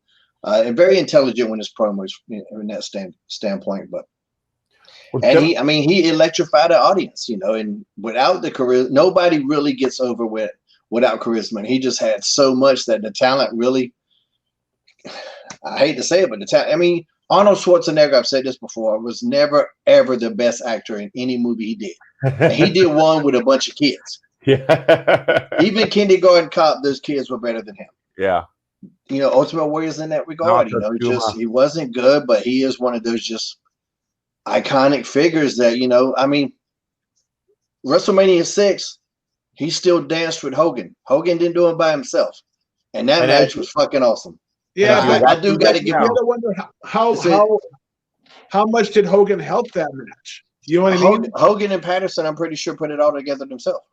and very intelligent when his promos in that standpoint. But he electrified the audience, you know, and without the charisma, nobody really gets over without charisma. And he just had so much that the talent really, I hate to say it, but the talent, I mean, Arnold Schwarzenegger, I've said this before, was never, ever the best actor in any movie he did. And he did one with a bunch of kids. Yeah. Even Kindergarten Cop, those kids were better than him. Yeah. You know, Ultimate Warrior's in that regard. He wasn't good, but he is one of those just iconic figures that, you know, I mean, WrestleMania 6, he still danced with Hogan. Hogan didn't do it by himself. And that match was fucking awesome. Yeah, I do got to give him. I wonder how much did Hogan help that match? You know what I mean? Hogan and Patterson, I'm pretty sure, put it all together themselves.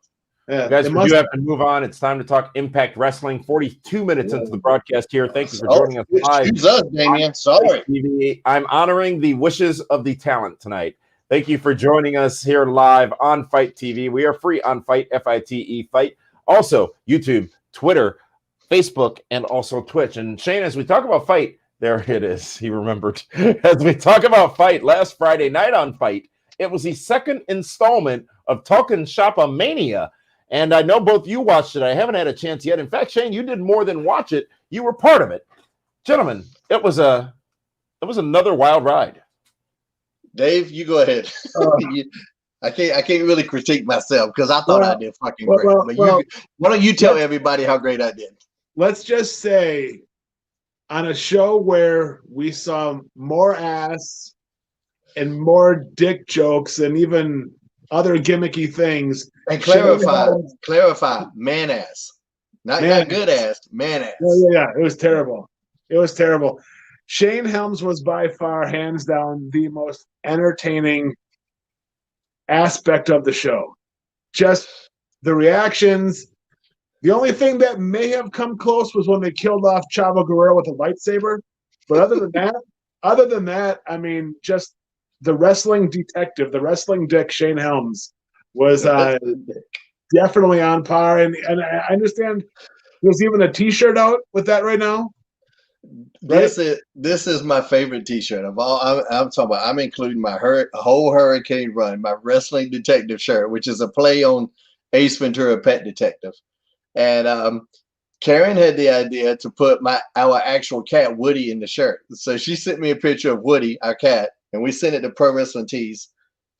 Yeah, guys, we do have to move on. It's time to talk Impact Wrestling. 42 minutes into the broadcast here. Thank you for joining us live. Excuse us, Damien. Sorry. I'm honoring the wishes of the talent tonight. Thank you for joining us here live on Fight TV. We are free on Fight, F-I-T-E, Fight. Also, YouTube, Twitter, Facebook, and also Twitch. And Shane, as we talk about Fight, there it is. He remembered. As we talk about Fight, last Friday night on Fight, it was the second installment of Talkin' Shoppa Mania. And I know both you watched it. I haven't had a chance yet. In fact, Shane, you did more than watch it. You were part of it. Gentlemen, it was another wild ride. Dave, you go ahead. I can't really critique myself because I thought I did fucking great. Why don't you tell everybody how great I did? Let's just say, on a show where we saw more ass and more dick jokes and even other gimmicky things. And clarify, man ass. Not good ass, man ass. Yeah. It was terrible. Shane Helms was by far, hands down, the most entertaining aspect of the show. Just the reactions. The only thing that may have come close was when they killed off Chavo Guerrero with a lightsaber. But other than that, I mean, just the wrestling detective, the wrestling dick, Shane Helms, was definitely on par. And I understand there's even a T-shirt out with that right now. Right? This is my favorite T-shirt of all. I'm talking about. I'm including my whole Hurricane Run, my wrestling detective shirt, which is a play on Ace Ventura: Pet Detective. And Karen had the idea to put our actual cat Woody in the shirt. So she sent me a picture of Woody, our cat, and we sent it to Pro Wrestling Tees,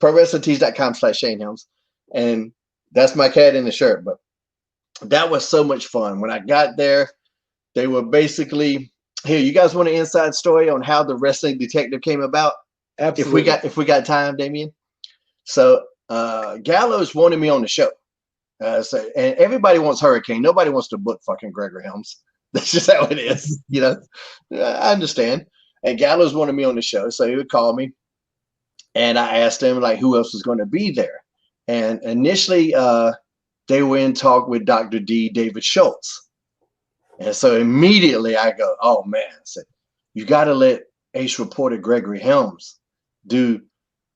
ProWrestlingTees.com/Shane Helms, and that's my cat in the shirt. But that was so much fun. When I got there, they were basically, here, you guys want an inside story on how the wrestling detective came about? Absolutely. If we got time, Damien. So Gallows wanted me on the show. And everybody wants Hurricane. Nobody wants to book fucking Gregory Helms. That's just how it is. You know, I understand. And Gallows wanted me on the show, so he would call me. And I asked him, like, who else was going to be there. And initially, they were in talk with Dr. D, David Schultz. And so immediately I go, oh, man. I said, you got to let Ace reporter Gregory Helms do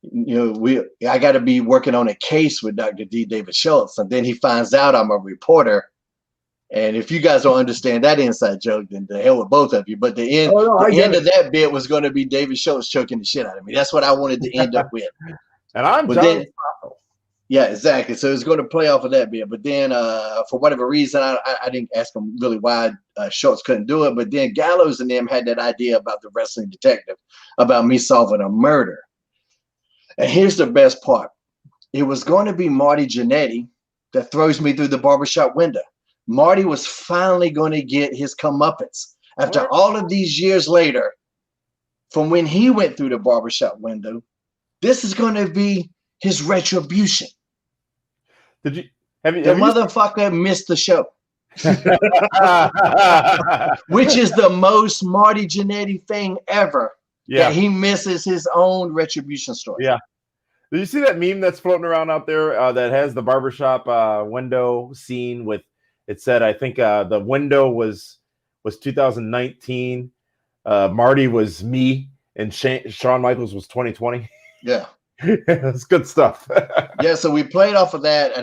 I got to be working on a case with Dr. D. David Schultz. And then he finds out I'm a reporter. And if you guys don't understand that inside joke, then the hell with both of you. But the end of that bit was going to be David Schultz choking the shit out of me. That's what I wanted to end up with. And I'm but John. Then, yeah, exactly. So it's going to play off of that bit. But then for whatever reason, I didn't ask him really why Schultz couldn't do it. But then Gallows and them had that idea about the wrestling detective, about me solving a murder. And here's the best part. It was going to be Marty Jannetty that throws me through the barbershop window. Marty was finally going to get his comeuppance after all of these years later from when he went through the barbershop window. This is going to be his retribution. Have you motherfucker missed the show. Which is the most Marty Jannetty thing ever. Yeah. That he misses his own retribution story. Yeah. Did you see that meme that's floating around out there that has the barbershop window scene with, it said, I think the window was 2019. Marty was me, and Shawn Michaels was 2020. Yeah. That's good stuff. Yeah, so we played off of that,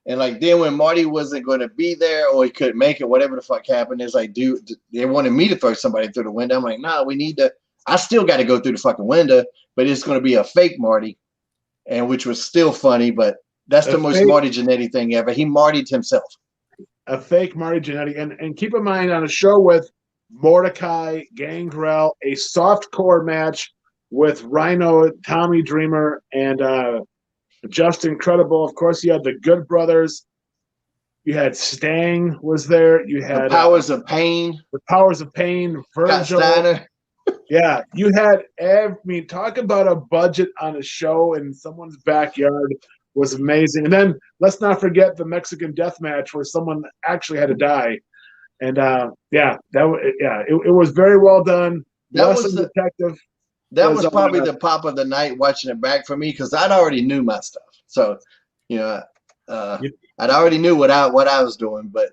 and like then when Marty wasn't going to be there or he couldn't make it, whatever the fuck happened, it's like, dude, they wanted me to throw somebody through the window. I'm like, nah, we need to. I still got to go through the fucking window, but it's going to be a fake Marty, and which was still funny, but that's the most Marty Jannetty thing ever. He Marty'd himself. A fake Marty Jannetty. And keep in mind, on a show with Mordecai, Gangrel, a softcore match with Rhino, Tommy Dreamer, and Just Incredible. Of course, you had the Good Brothers. You had Stang was there. You had the Powers of Pain. The Powers of Pain. Virgil. Yeah, you had talk about a budget on a show in someone's backyard was amazing. And then let's not forget the Mexican death match where someone actually had to die. And it was very well done. That was the detective. That was probably the pop of the night watching it back for me because I'd already knew my stuff. So, I'd already knew what I was doing. But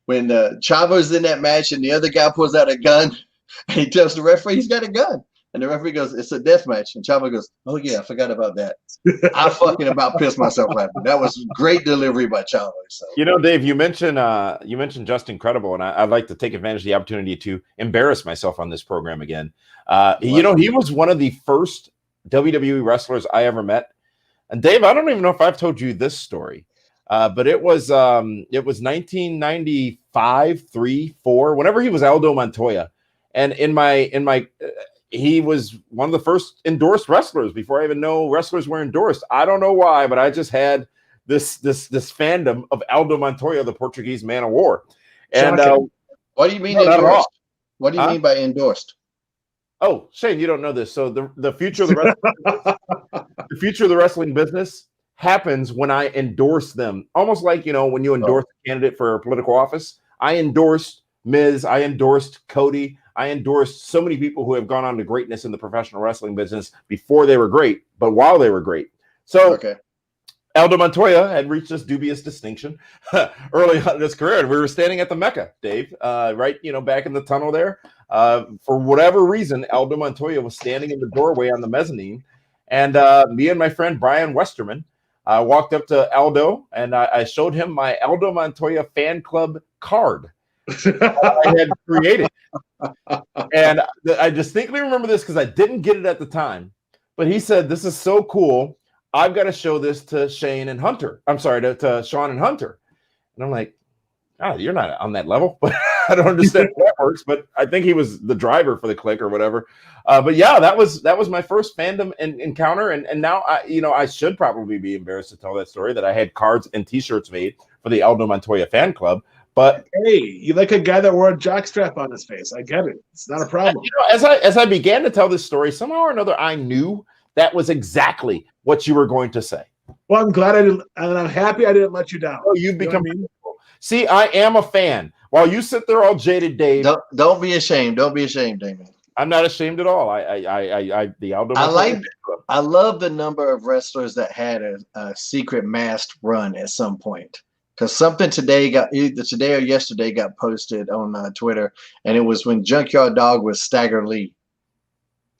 when Chavo's in that match and the other guy pulls out a gun and he tells the referee he's got a gun. And the referee goes, it's a death match. And Chavo goes, oh, yeah, I forgot about that. I fucking about pissed myself laughing. That was great delivery by Chavo. So. Dave, you mentioned Just Incredible, and I'd like to take advantage of the opportunity to embarrass myself on this program again. He was one of the first WWE wrestlers I ever met. And Dave, I don't even know if I've told you this story, but it was 1995, 3, 4, whenever he was Aldo Montoya. And he was one of the first endorsed wrestlers before I even know wrestlers were endorsed. I don't know why, but I just had this fandom of Aldo Montoya, the Portuguese man of war. And what do you mean endorsed? What do you mean by endorsed? Oh, Shane, you don't know this. So the future of the wrestling business happens when I endorse them. Almost like, when you endorse a candidate for a political office. I endorsed Miz, I endorsed Cody, I endorsed so many people who have gone on to greatness in the professional wrestling business before they were great, but while they were great. So Aldo Montoya had reached this dubious distinction early on in his career. And we were standing at the Mecca, Dave, right, back in the tunnel there. For whatever reason, Aldo Montoya was standing in the doorway on the mezzanine. And me and my friend Brian Westerman walked up to Aldo, and I showed him my Aldo Montoya fan club card I had created. And I distinctly remember this because I didn't get it at the time. But he said, this is so cool. I've got to show this to Shane and Hunter. I'm sorry, to Sean and Hunter. And I'm like, you're not on that level. But I don't understand how that works. But I think he was the driver for the clique or whatever. But yeah, that was my first fandom encounter. And now I should probably be embarrassed to tell that story that I had cards and T-shirts made for the Aldo Montoya fan club. But hey, you like a guy that wore a jockstrap on his face. I get it. It's not a problem. As I began to tell this story, somehow or another, I knew that was exactly what you were going to say. Well, I'm glad I didn't, and I'm happy I didn't let you down. Oh, you've become. See, I am a fan. While you sit there all jaded, Dave. Don't be ashamed. Don't be ashamed, Damon. I'm not ashamed at all. I love the number of wrestlers that had a secret masked run at some point. Because something either today or yesterday got posted on Twitter, and it was when Junkyard Dog was Stagger Lee.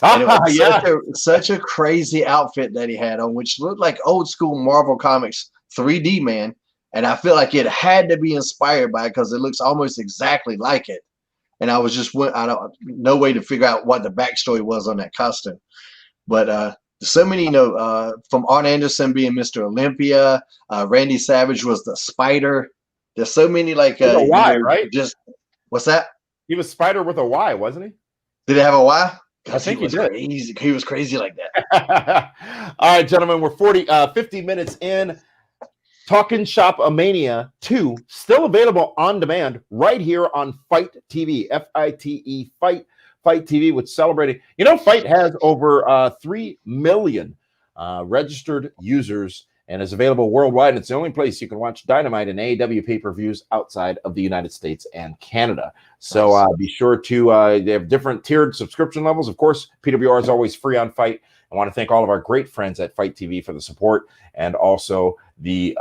And it was Yeah. such a crazy outfit that he had on, which looked like old school Marvel Comics 3D man. And I feel like it had to be inspired by it because it looks almost exactly like it. And I was just I don't no way to figure out what the backstory was on that costume. But so many, from Arn Anderson being Mr. Olympia, Randy Savage was the Spider. There's so many like With a Y, right? Just what's that? He was Spider with a Y, wasn't he? Did it have a Y? I think he was crazy. He was crazy like that. All right, gentlemen, we're 50 minutes in. Talking Shop-A-Mania 2, still available on demand right here on Fight TV, F-I-T-E, Fight TV, which celebrating. You know, Fight has over 3 million registered users and is available worldwide. And it's the only place you can watch Dynamite and AEW pay-per-views outside of the United States and Canada. So be sure to, they have different tiered subscription levels. Of course, PWR is always free on Fight. I want to thank all of our great friends at Fight TV for the support and also the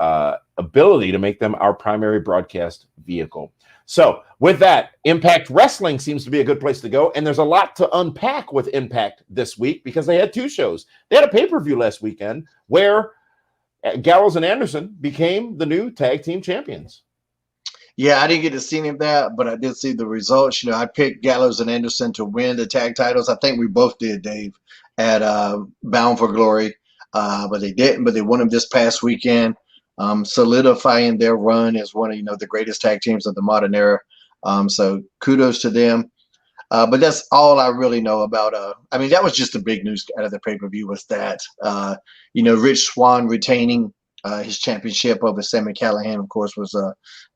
ability to make them our primary broadcast vehicle. So with that, Impact Wrestling seems to be a good place to go. And there's a lot to unpack with Impact this week because they had 2 shows. They had a pay-per-view last weekend where Gallows and Anderson became the new tag team champions. Yeah, I didn't get to see any of that, but I did see the results. You know, I picked Gallows and Anderson to win the tag titles. I think we both did, Dave, at Bound for Glory. But they didn't, but they won them this past weekend, solidifying their run as one of, the greatest tag teams of the modern era. So kudos to them. But that's all I really know about. I mean, that was just the big news out of the pay-per-view was that, Rich Swann retaining his championship over Sami Callihan, of course, was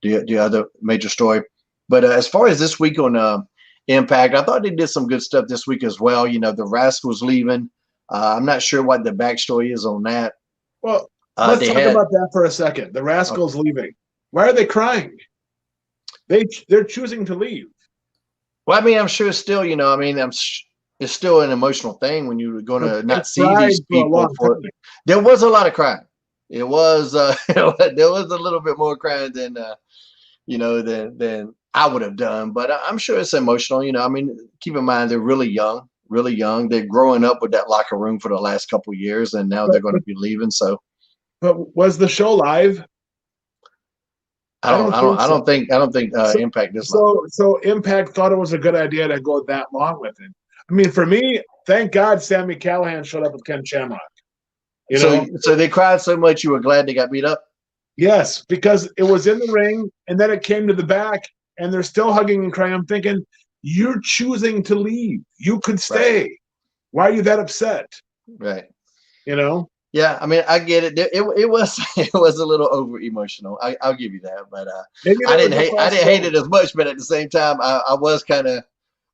the other major story. But as far as this week on Impact, I thought they did some good stuff this week as well. The Rascals leaving. I'm not sure what the backstory is on that. Well, let's talk about that for a second. The Rascals leaving. Why are they crying? They're choosing to leave. Well, I mean, I'm sure still, it's still an emotional thing when you're going to not see these people. There was a lot of crying. It was there was a little bit more crying than than I would have done. But I'm sure it's emotional. I mean, keep in mind they're really young. Really young. They're growing up with that locker room for the last couple of years, and now they're going to be leaving. So, but was the show live? I don't think Impact is live. So Impact thought it was a good idea to go that long with it. I mean, for me, thank God Sami Callihan showed up with Ken Shamrock. So they cried so much you were glad they got beat up? Yes, because it was in the ring, and then it came to the back, and they're still hugging and crying. I'm thinking, you're choosing to leave. You could stay. Right. Why are you that upset? Right. Yeah, I mean, I get it. It was a little over emotional. I'll give you that, but I didn't hate it as much. But at the same time, I was kind of,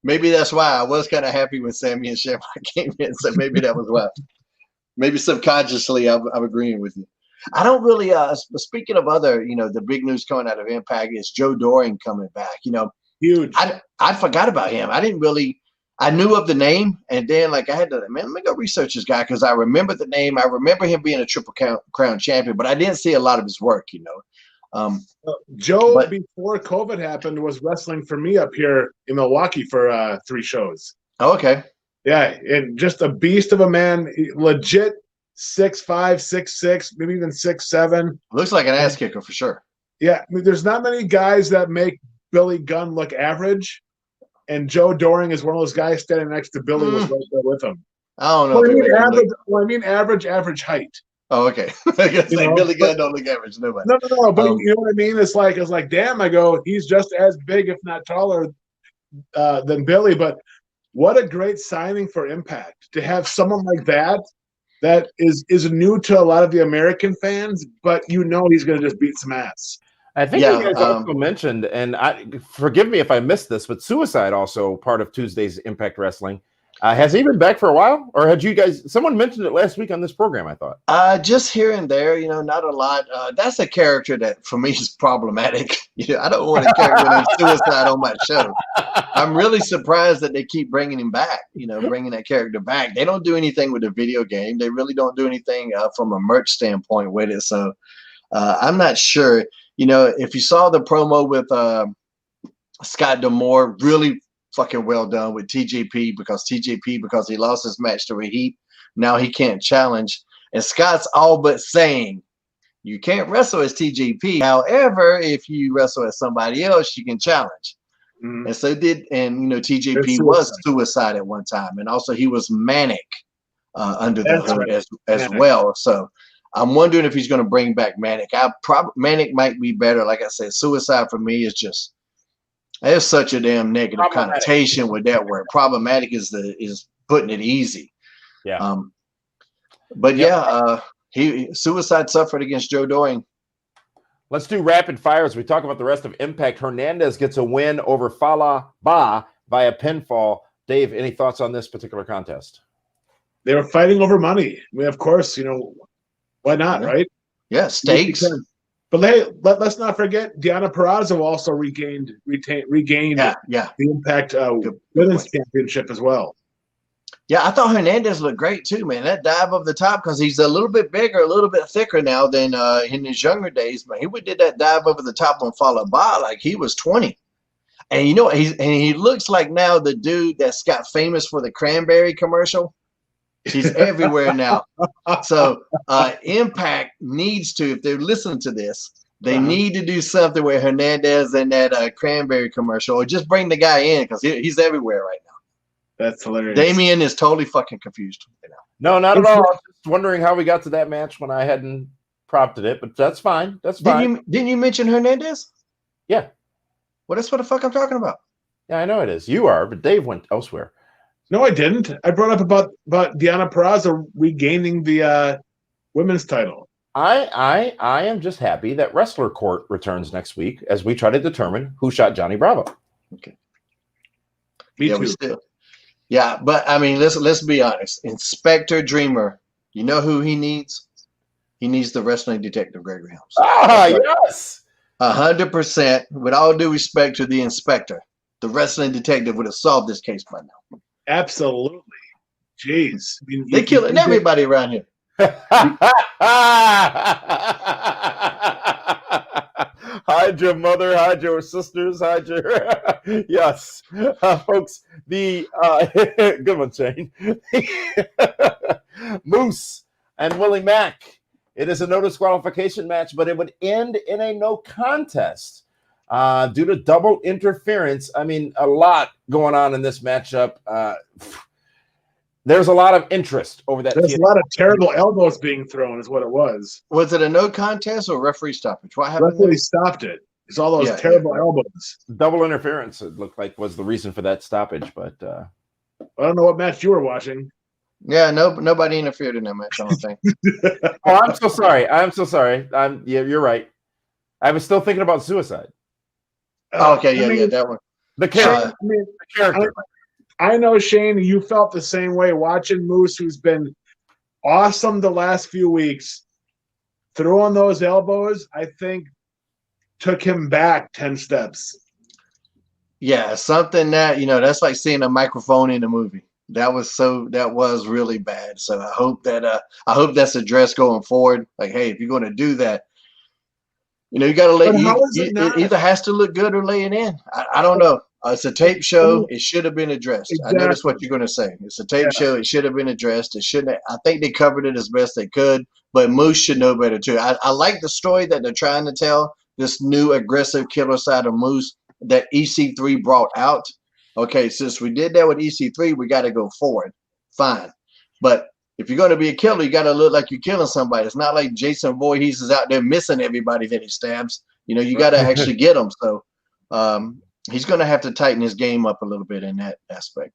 maybe that's why I was kind of happy when Sami and Shamrock came in. So maybe that was why. Maybe subconsciously, I'm agreeing with you. I don't really. Speaking of other, the big news coming out of Impact is Joe Doring coming back. Huge. I forgot about him. I knew of the name, and then I had to, let me go research this guy because I remember the name. I remember him being a Triple Crown champion, but I didn't see a lot of his work, Joe, before COVID happened, was wrestling for me up here in Milwaukee for 3 shows. Oh, okay. Yeah, and just a beast of a man, legit 6'5", 6'6", maybe even 6'7". Looks like an ass kicker for sure. Yeah, I mean, there's not many guys that make Billy Gunn look average, and Joe Doring is one of those guys standing next to Billy was right there with him. I don't know. I mean average height. Oh, okay. I guess Billy Gunn don't look average. Nobody. No. But you know what I mean? It's like, damn. I go, he's just as big, if not taller, than Billy. But what a great signing for Impact to have someone like that is new to a lot of the American fans, but he's going to just beat some ass. I think you guys also mentioned, and forgive me if I missed this, but Suicide also part of Tuesday's Impact Wrestling. Has he been back for a while, or had you guys? Someone mentioned it last week on this program, I thought. Just here and there, not a lot. That's a character that for me is problematic. I don't want a character named Suicide on my show. I'm really surprised that they keep bringing him back. Bringing that character back. They don't do anything with the video game. They really don't do anything from a merch standpoint with it. So I'm not sure. If you saw the promo with Scott D'Amore, really fucking well done with TJP because he lost his match to a Heat. Now he can't challenge. And Scott's all but saying you can't wrestle as TJP. However, if you wrestle as somebody else, you can challenge. And so TJP was suicide at one time. And also he was manic under the hood as well. So I'm wondering if he's going to bring back manic. Manic might be better. Like I said, suicide for me is just, there's such a damn negative connotation with that word. Problematic is putting it easy. Yeah. He suicide suffered against Joe Doring. Let's do rapid fire as we talk about the rest of Impact. Hernandez gets a win over Fallah Bah via pinfall. Dave, any thoughts on this particular contest? They were fighting over money. I mean, of course, why not, right? Yeah, stakes. But hey, let's not forget Deonna Purrazzo also regained the Impact Women's Championship as well. Yeah, I thought Hernandez looked great too, man. That dive over the top, because he's a little bit bigger, a little bit thicker now than in his younger days. But he did that dive over the top on Fallah Bah like he was 20. And he looks like now the dude that's got famous for the cranberry commercial. He's everywhere now. So Impact needs to, if they're listening to this, they need to do something with Hernandez and that cranberry commercial, or just bring the guy in because he's everywhere right now. That's hilarious. Damien is totally fucking confused right now. No, not at all. I was just wondering how we got to that match when I hadn't prompted it, but that's fine. That's fine. Didn't you mention Hernandez? Yeah. Well, that's what the fuck I'm talking about. Yeah, I know it is. You are, but Dave went elsewhere. No, I didn't. I brought up about Deonna Purrazzo regaining the women's title. I am just happy that Wrestler Court returns next week as we try to determine who shot Johnny Bravo. Okay. Me too. Yeah, but I mean, let's be honest. Inspector Dreamer, you know who he needs? He needs the wrestling detective Gregory Helms. Yes. 100%. With all due respect to the inspector, the wrestling detective would have solved this case by now. Absolutely. Jeez. I mean, they're killing everybody around here. Hide your mother, hide your sisters, hide your yes, folks. The good one, Shane. Moose and Willie Mack. It is a no disqualification match, but it would end in a no contest due to double interference. I mean, a lot going on in this matchup. There's a lot of interest over that. There's a lot of terrible elbows being thrown is what it was. Was it a no contest or referee stoppage? What happened? Referee stopped it. It's all those terrible elbows. Double interference, it looked like, was the reason for that stoppage. But I don't know what match you were watching. Yeah, nobody interfered in that match, I don't think. Oh, I'm so sorry. Yeah, you're right. I was still thinking about suicide. Okay, that one. The character. The character. I know, Shane, you felt the same way watching Moose, who's been awesome the last few weeks. Throwing those elbows, I think, took him back 10 steps. Yeah, something that, that's like seeing a microphone in a movie. That was really bad. So I hope that's addressed going forward. Like, hey, if you're going to do that, you got to it either has to look good or lay it in. I don't know. It's a tape show. It should have been addressed. Exactly. I know that's what you're going to say. It's a tape show. It should have been addressed. It shouldn't. I think they covered it as best they could, but Moose should know better too. I like the story that they're trying to tell. This new aggressive killer side of Moose that EC3 brought out. Okay, since we did that with EC3, we got to go forward. Fine, but if you're going to be a killer, you got to look like you're killing somebody. It's not like Jason Voorhees is out there missing everybody that he stabs. You got to actually get them. So he's going to have to tighten his game up a little bit in that aspect.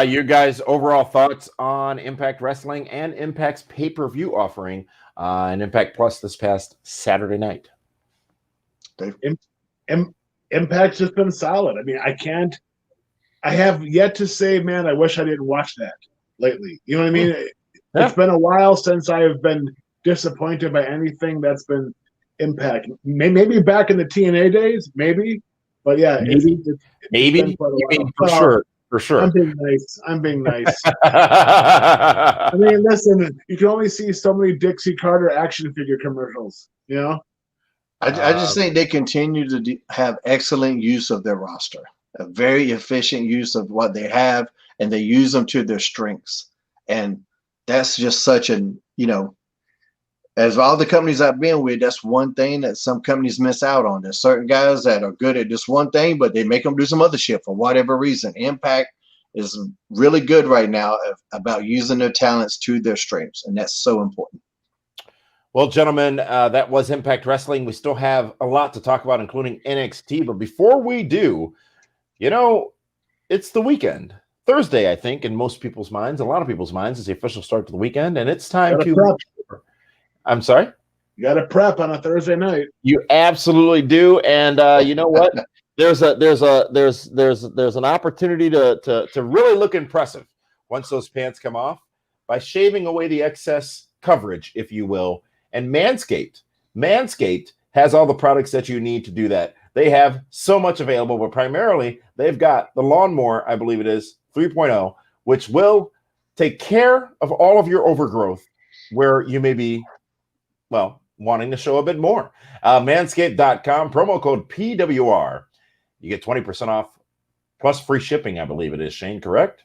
Your guys' overall thoughts on Impact Wrestling and Impact's pay-per-view offering and Impact Plus this past Saturday night? Dave? Impact's just been solid. I mean, I have yet to say, man, I wish I didn't watch that lately. You know what I mean? Yeah. It's been a while since I have been disappointed by anything that's been Impact. Maybe back in the TNA days, maybe. But yeah, maybe for sure. I'm being nice. I mean, listen, you can only see so many Dixie Carter action figure commercials, I just think they continue to have excellent use of their roster, a very efficient use of what they have, and they use them to their strengths. And that's just such an, as all the companies I've been with, that's one thing that some companies miss out on. There's certain guys that are good at this one thing, but they make them do some other shit for whatever reason. Impact is really good right now about using their talents to their strengths, and that's so important. Well, gentlemen, that was Impact Wrestling. We still have a lot to talk about, including NXT. But before we do, it's the weekend. Thursday, I think, in most people's minds, a lot of people's minds, is the official start to the weekend, and it's time to prep. I'm sorry? You got to prep on a Thursday night. You absolutely do. And you know what? There's an opportunity to really look impressive once those pants come off by shaving away the excess coverage, if you will. And Manscaped has all the products that you need to do that. They have so much available, but primarily they've got the lawnmower, I believe it is 3.0, which will take care of all of your overgrowth where you may be, wanting to show a bit more. Manscaped.com, promo code PWR. You get 20% off plus free shipping, I believe it is, Shane, correct?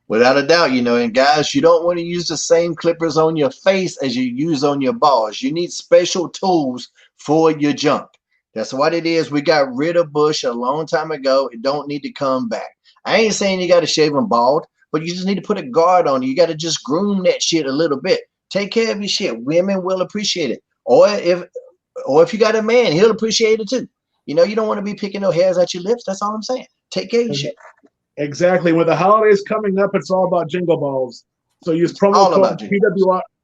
Without a doubt, and guys, you don't want to use the same clippers on your face as you use on your balls. You need special tools for your junk. That's what it is. We got rid of Bush a long time ago. It don't need to come back. I ain't saying you got to shave them bald, but you just need to put a guard on it. You got to just groom that shit a little bit. Take care of your shit. Women will appreciate it. Or if you got a man, he'll appreciate it too. You don't want to be picking no hairs at your lips. That's all I'm saying. Take care of your shit. Exactly. With the holidays coming up, it's all about jingle balls. So use promo code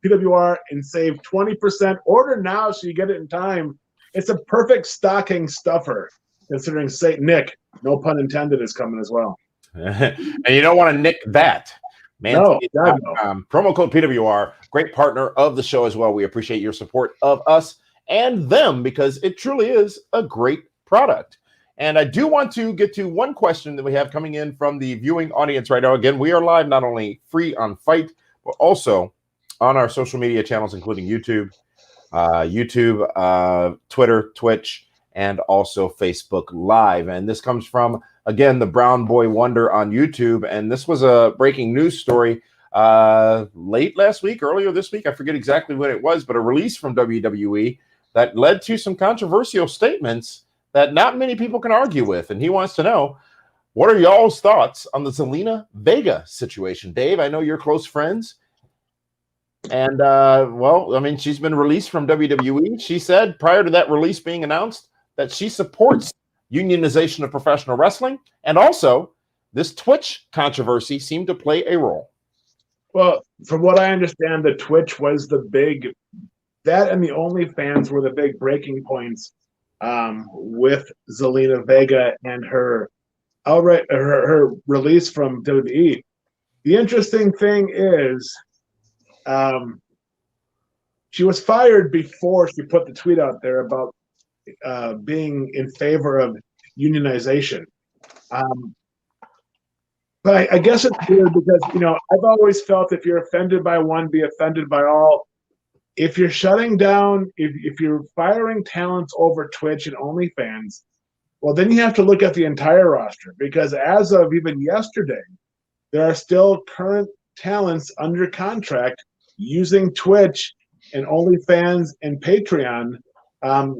PWR and save 20%. Order now so you get it in time. It's a perfect stocking stuffer, considering St. Nick, no pun intended, is coming as well. And you don't want to nick that. No. Promo code PWR, great partner of the show as well. We appreciate your support of us and them because it truly is a great product. And I do want to get to one question that we have coming in from the viewing audience right now. Again, we are live not only free on Fight, but also on our social media channels, including YouTube, Twitter, Twitch, and also Facebook Live. And this comes from, again, the Brown Boy Wonder on YouTube. And this was a breaking news story late last week, earlier this week. I forget exactly when it was, but a release from WWE that led to some controversial statements that not many people can argue with. And he wants to know, what are y'all's thoughts on the Zelina Vega situation? Dave, I know you're close friends. And, she's been released from WWE. She said prior to that release being announced that she supports unionization of professional wrestling. And also, this Twitch controversy seemed to play a role. Well, from what I understand, the Twitch was that and the OnlyFans were the big breaking points with Zelina Vega and her release from WWE. The interesting thing is, she was fired before she put the tweet out there about being in favor of unionization. But I guess it's weird because, I've always felt if you're offended by one, be offended by all. If you're shutting down, if you're firing talents over Twitch and OnlyFans, well, then you have to look at the entire roster because as of even yesterday, there are still current talents under contract using Twitch and OnlyFans and Patreon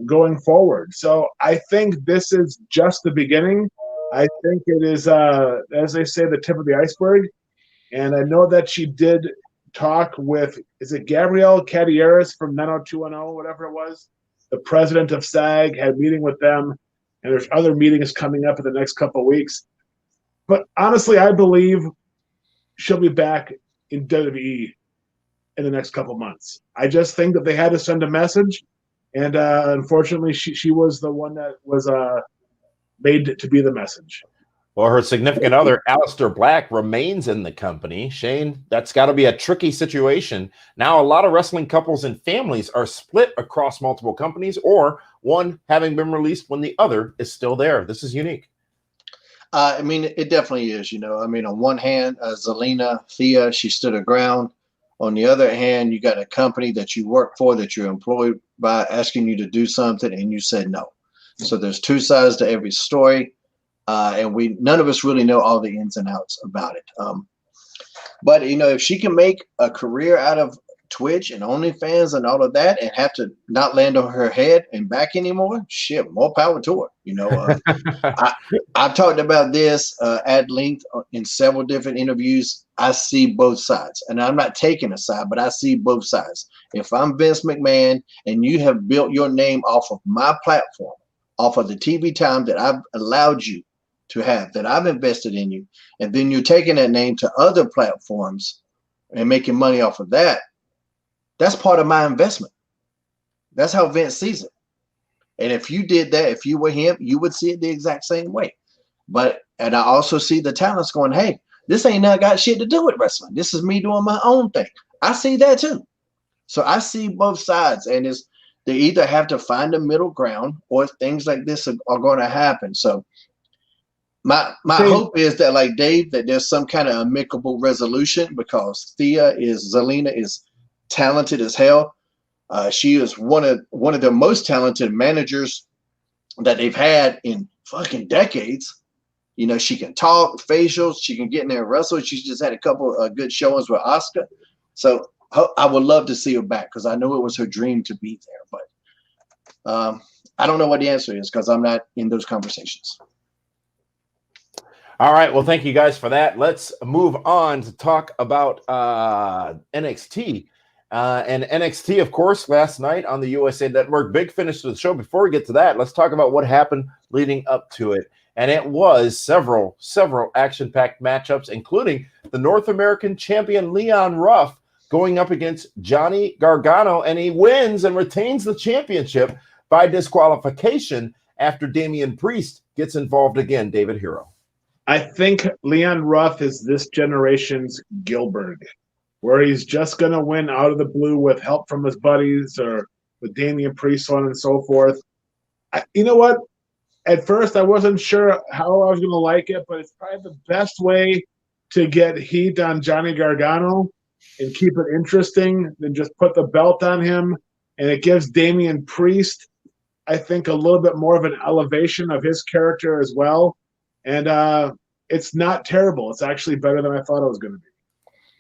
going forward. So I think this is just the beginning. I think it is, as they say, the tip of the iceberg. And I know that she did talk with, is it Gabrielle Cadieres from 90210, whatever it was? The president of SAG had a meeting with them, and there's other meetings coming up in the next couple of weeks. But honestly, I believe she'll be back in WWE in the next couple of months. I just think that they had to send a message, and unfortunately, she was the one that was made to be the message. Well, her significant other, Aleister Black, remains in the company. Shane, that's got to be a tricky situation. Now, a lot of wrestling couples and families are split across multiple companies, or one having been released when the other is still there. This is unique. It definitely is. On one hand, Zelina Thea, she stood her ground. On the other hand, you got a company that you work for, that you're employed by, asking you to do something, and you said no. So there's two sides to every story, and none of us really know all the ins and outs about it. But if she can make a career out of Twitch and OnlyFans and all of that, and have to not land on her head and back anymore, shit, more power to her. I've talked about this at length in several different interviews. I see both sides, and I'm not taking a side, but I see both sides. If I'm Vince McMahon and you have built your name off of my platform, off of the TV time that I've allowed you to have, that I've invested in you, and then you're taking that name to other platforms and making money off of that, that's part of my investment. That's how Vince sees it. And if you did that, if you were him, you would see it the exact same way. And I also see the talents going, hey, this ain't not got shit to do with wrestling. This is me doing my own thing. I see that too. So I see both sides, and they either have to find a middle ground, or things like this are going to happen. So my hope is that, like Dave, that there's some kind of amicable resolution, because Zelina is talented as hell. She is one of the most talented managers that they've had in fucking decades. She can talk, facials, she can get in there and wrestle. She's just had a couple of good showings with Asuka. So I would love to see her back, because I know it was her dream to be there. But I don't know what the answer is, because I'm not in those conversations. All right. Well, thank you guys for that. Let's move on to talk about NXT. And NXT, of course, last night on the USA Network. Big finish to the show. Before we get to that, let's talk about what happened leading up to it. And it was several action-packed matchups, including the North American champion Leon Ruff going up against Johnny Gargano, and he wins and retains the championship by disqualification after Damian Priest gets involved again. David Hero. I think Leon Ruff is this generation's Gilbert, where he's just going to win out of the blue with help from his buddies or with Damian Priest, so on and so forth. You know what? At first, I wasn't sure how I was going to like it, but it's probably the best way to get heat on Johnny Gargano and keep it interesting than just put the belt on him. And it gives Damian Priest, I think, a little bit more of an elevation of his character as well. And it's not terrible. It's actually better than I thought it was going to be.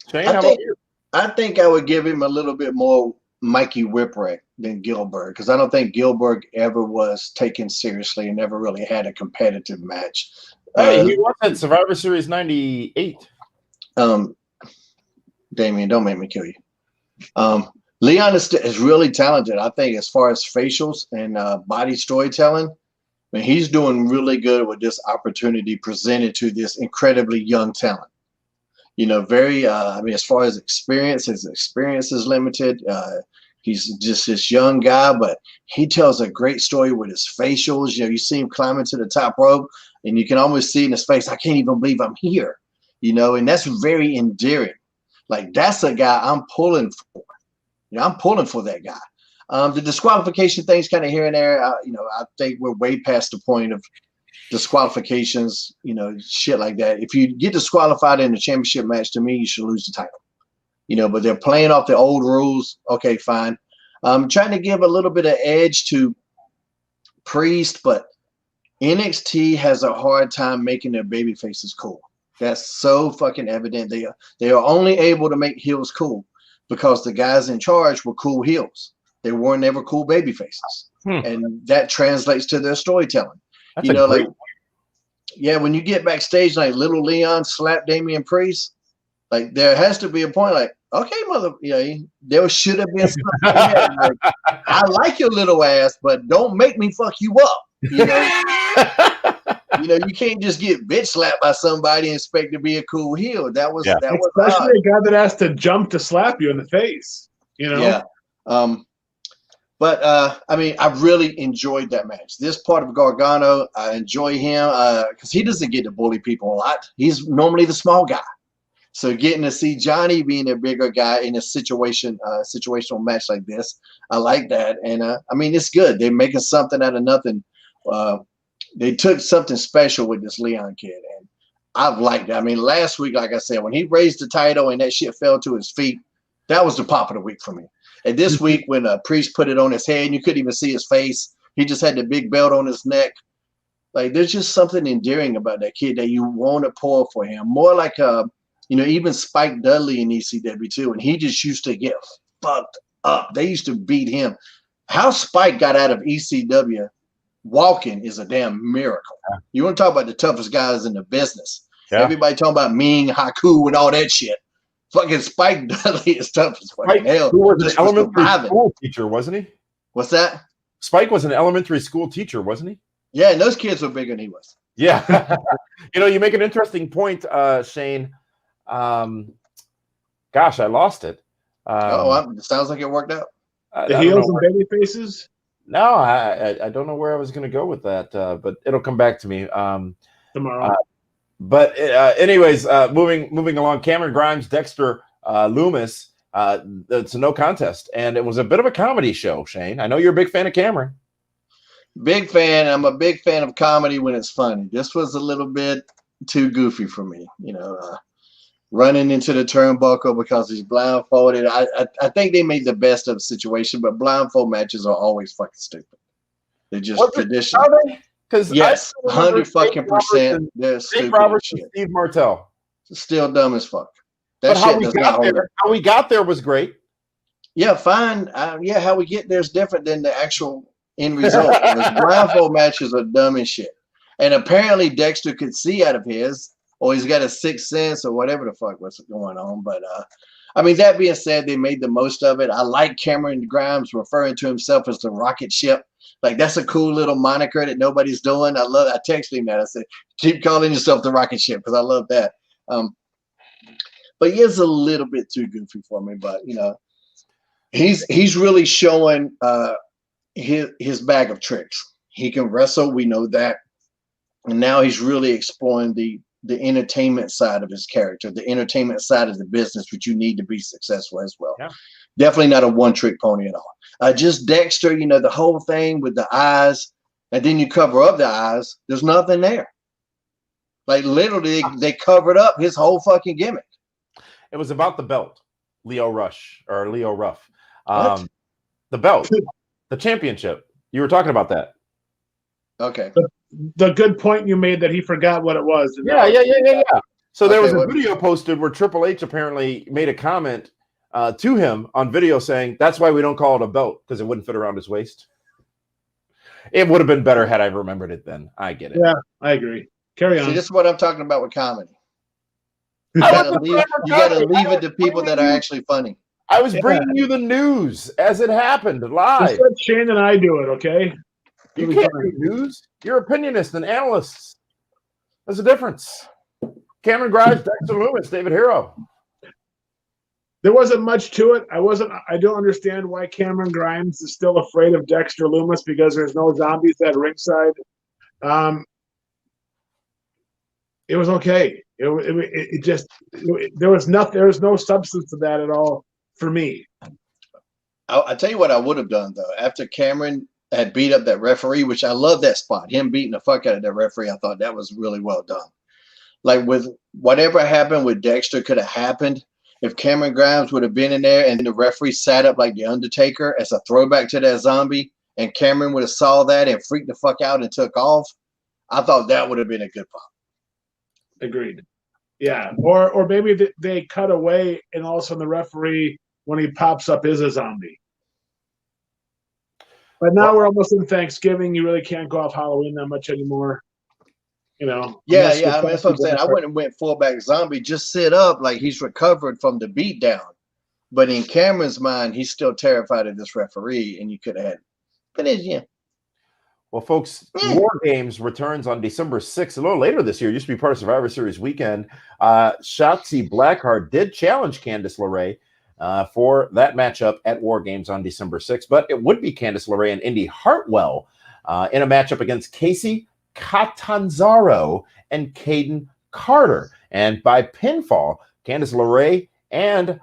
Shane, how about you? I think I would give him a little bit more Mikey Whipwreck than Gilbert, because I don't think Gilbert ever was taken seriously and never really had a competitive match. He won at Survivor Series 98. Damian, don't make me kill you. Leon is really talented. I think as far as facials and body storytelling, I mean, he's doing really good with this opportunity presented to this incredibly young talent. As far as experience, his experience is limited. He's just this young guy, but he tells a great story with his facials. You see him climbing to the top rope, and you can almost see in his face, I can't even believe I'm here. And that's very endearing. Like, that's a guy I'm pulling for. I'm pulling for that guy. The disqualification things kind of here and there, I think we're way past the point of disqualifications, shit like that. If you get disqualified in a championship match, to me, you should lose the title. But they're playing off the old rules. Okay, fine. I'm trying to give a little bit of edge to Priest, but NXT has a hard time making their baby faces cool. That's so fucking evident. They are only able to make heels cool because the guys in charge were cool heels. They weren't ever cool baby faces. And that translates to their storytelling. That's great when you get backstage, like little Leon slapped Damian Priest, like there has to be a point like, okay, there should have been something like, I like your little ass, but don't make me fuck you up. You can't just get bitch slapped by somebody and expect to be a cool heel. That was especially a guy that has to jump to slap you in the face. Yeah. But I really enjoyed that match. This part of Gargano, I enjoy him because he doesn't get to bully people a lot. He's normally the small guy. So getting to see Johnny being a bigger guy in a situational match like this, I like that. And it's good. They're making something out of nothing. They took something special with this Leon kid, and I've liked it. Last week, like I said, when he raised the title and that shit fell to his feet, That was the pop of the week for me. And this week, when Priest put it on his head, and you couldn't even see his face. He just had the big belt on his neck. Like, there's just something endearing about that kid that you want to pull for him. More like, even Spike Dudley in ECW too, and he just used to get fucked up. They used to beat him. How Spike got out of ECW walking is a damn miracle. Yeah. You want to talk about the toughest guys in the business. Yeah. Everybody talking about Ming, Haku, and all that shit. Fucking Spike Dudley is tough as fucking hell. Who was an elementary school teacher, wasn't he? What's that? Spike was an elementary school teacher, wasn't he? Yeah, and those kids were bigger than he was. Yeah. You make an interesting point, Shane. Gosh, I lost it. It sounds like it worked out. The heels and baby faces? No, I don't know where I was going to go with that, but it'll come back to me tomorrow. But anyways, moving along, Cameron Grimes, Dexter Loomis. It's a no contest, and it was a bit of a comedy show. Shane, I know you're a big fan of Cameron. Big fan. I'm a big fan of comedy when it's funny. This was a little bit too goofy for me. Running into the turnbuckle because he's blindfolded. I think they made the best of the situation, but blindfold matches are always fucking stupid. They're just traditional. Because yes, 100% they're stupid. Dave Roberts and Steve Martel. Still dumb as fuck. That shit does not hold up. How we got there was great. Yeah, fine. How we get there is different than the actual end result. Those blindfold matches are dumb as shit. And apparently Dexter could see out of his, or he's got a sixth sense, or whatever the fuck was going on. But that being said, they made the most of it. I like Cameron Grimes referring to himself as the rocket ship. Like, that's a cool little moniker that nobody's doing. I texted him that. I said, keep calling yourself the rocket ship, because I love that. But he is a little bit too goofy for me. But he's really showing his bag of tricks. He can wrestle, we know that, and now he's really exploring the entertainment side of his character, the entertainment side of the business, which you need to be successful as well. Yeah. Definitely not a one-trick pony at all. Just Dexter, the whole thing with the eyes, and then you cover up the eyes. There's nothing there. Like, literally, they covered up his whole fucking gimmick. It was about the belt, Leo Ruff. The belt, the championship. You were talking about that. Okay. The good point you made that he forgot what it was. Yeah. So there was a video posted where Triple H apparently made a comment to him on video saying, that's why we don't call it a belt, because it wouldn't fit around his waist. It would have been better had I remembered it then. I get it. Yeah, I agree. Carry on. See, this is what I'm talking about with comedy. You gotta leave it to people that are actually funny. I was bringing you the news as it happened live. Just let Shane and I do it, okay? You can't do news. You're opinionists and analysts. There's a difference. Cameron Grimes, Dexter Loomis, David Hero. There wasn't much to it. I don't understand why Cameron Grimes is still afraid of Dexter Loomis, because there's no zombies at ringside. It was okay. There was no substance to that at all for me. I'll tell you what I would have done, though. After Cameron had beat up that referee, which I love that spot, him beating the fuck out of that referee, I thought that was really well done. Like, with whatever happened with Dexter could have happened if Cameron Grimes would have been in there and the referee sat up like the Undertaker as a throwback to that zombie, and Cameron would have saw that and freaked the fuck out and took off. I thought that would have been a good pop. Agreed. Yeah, or maybe they cut away, and all of a sudden the referee, when he pops up, is a zombie. But now we're almost in Thanksgiving. You really can't go off Halloween that much anymore. Yeah. I mean, that's what I'm saying. I wouldn't have went fullback zombie. Just sit up like he's recovered from the beatdown. But in Cameron's mind, he's still terrified of this referee, and you could have had. But yeah. Well, folks, War Games returns on December 6th, a little later this year. It used to be part of Survivor Series weekend. Shotzi Blackheart did challenge Candice LeRae for that matchup at War Games on December 6th, but it would be Candice LeRae and Indy Hartwell in a matchup against Casey Catanzaro and Caden Carter. And by pinfall, Candice LeRae and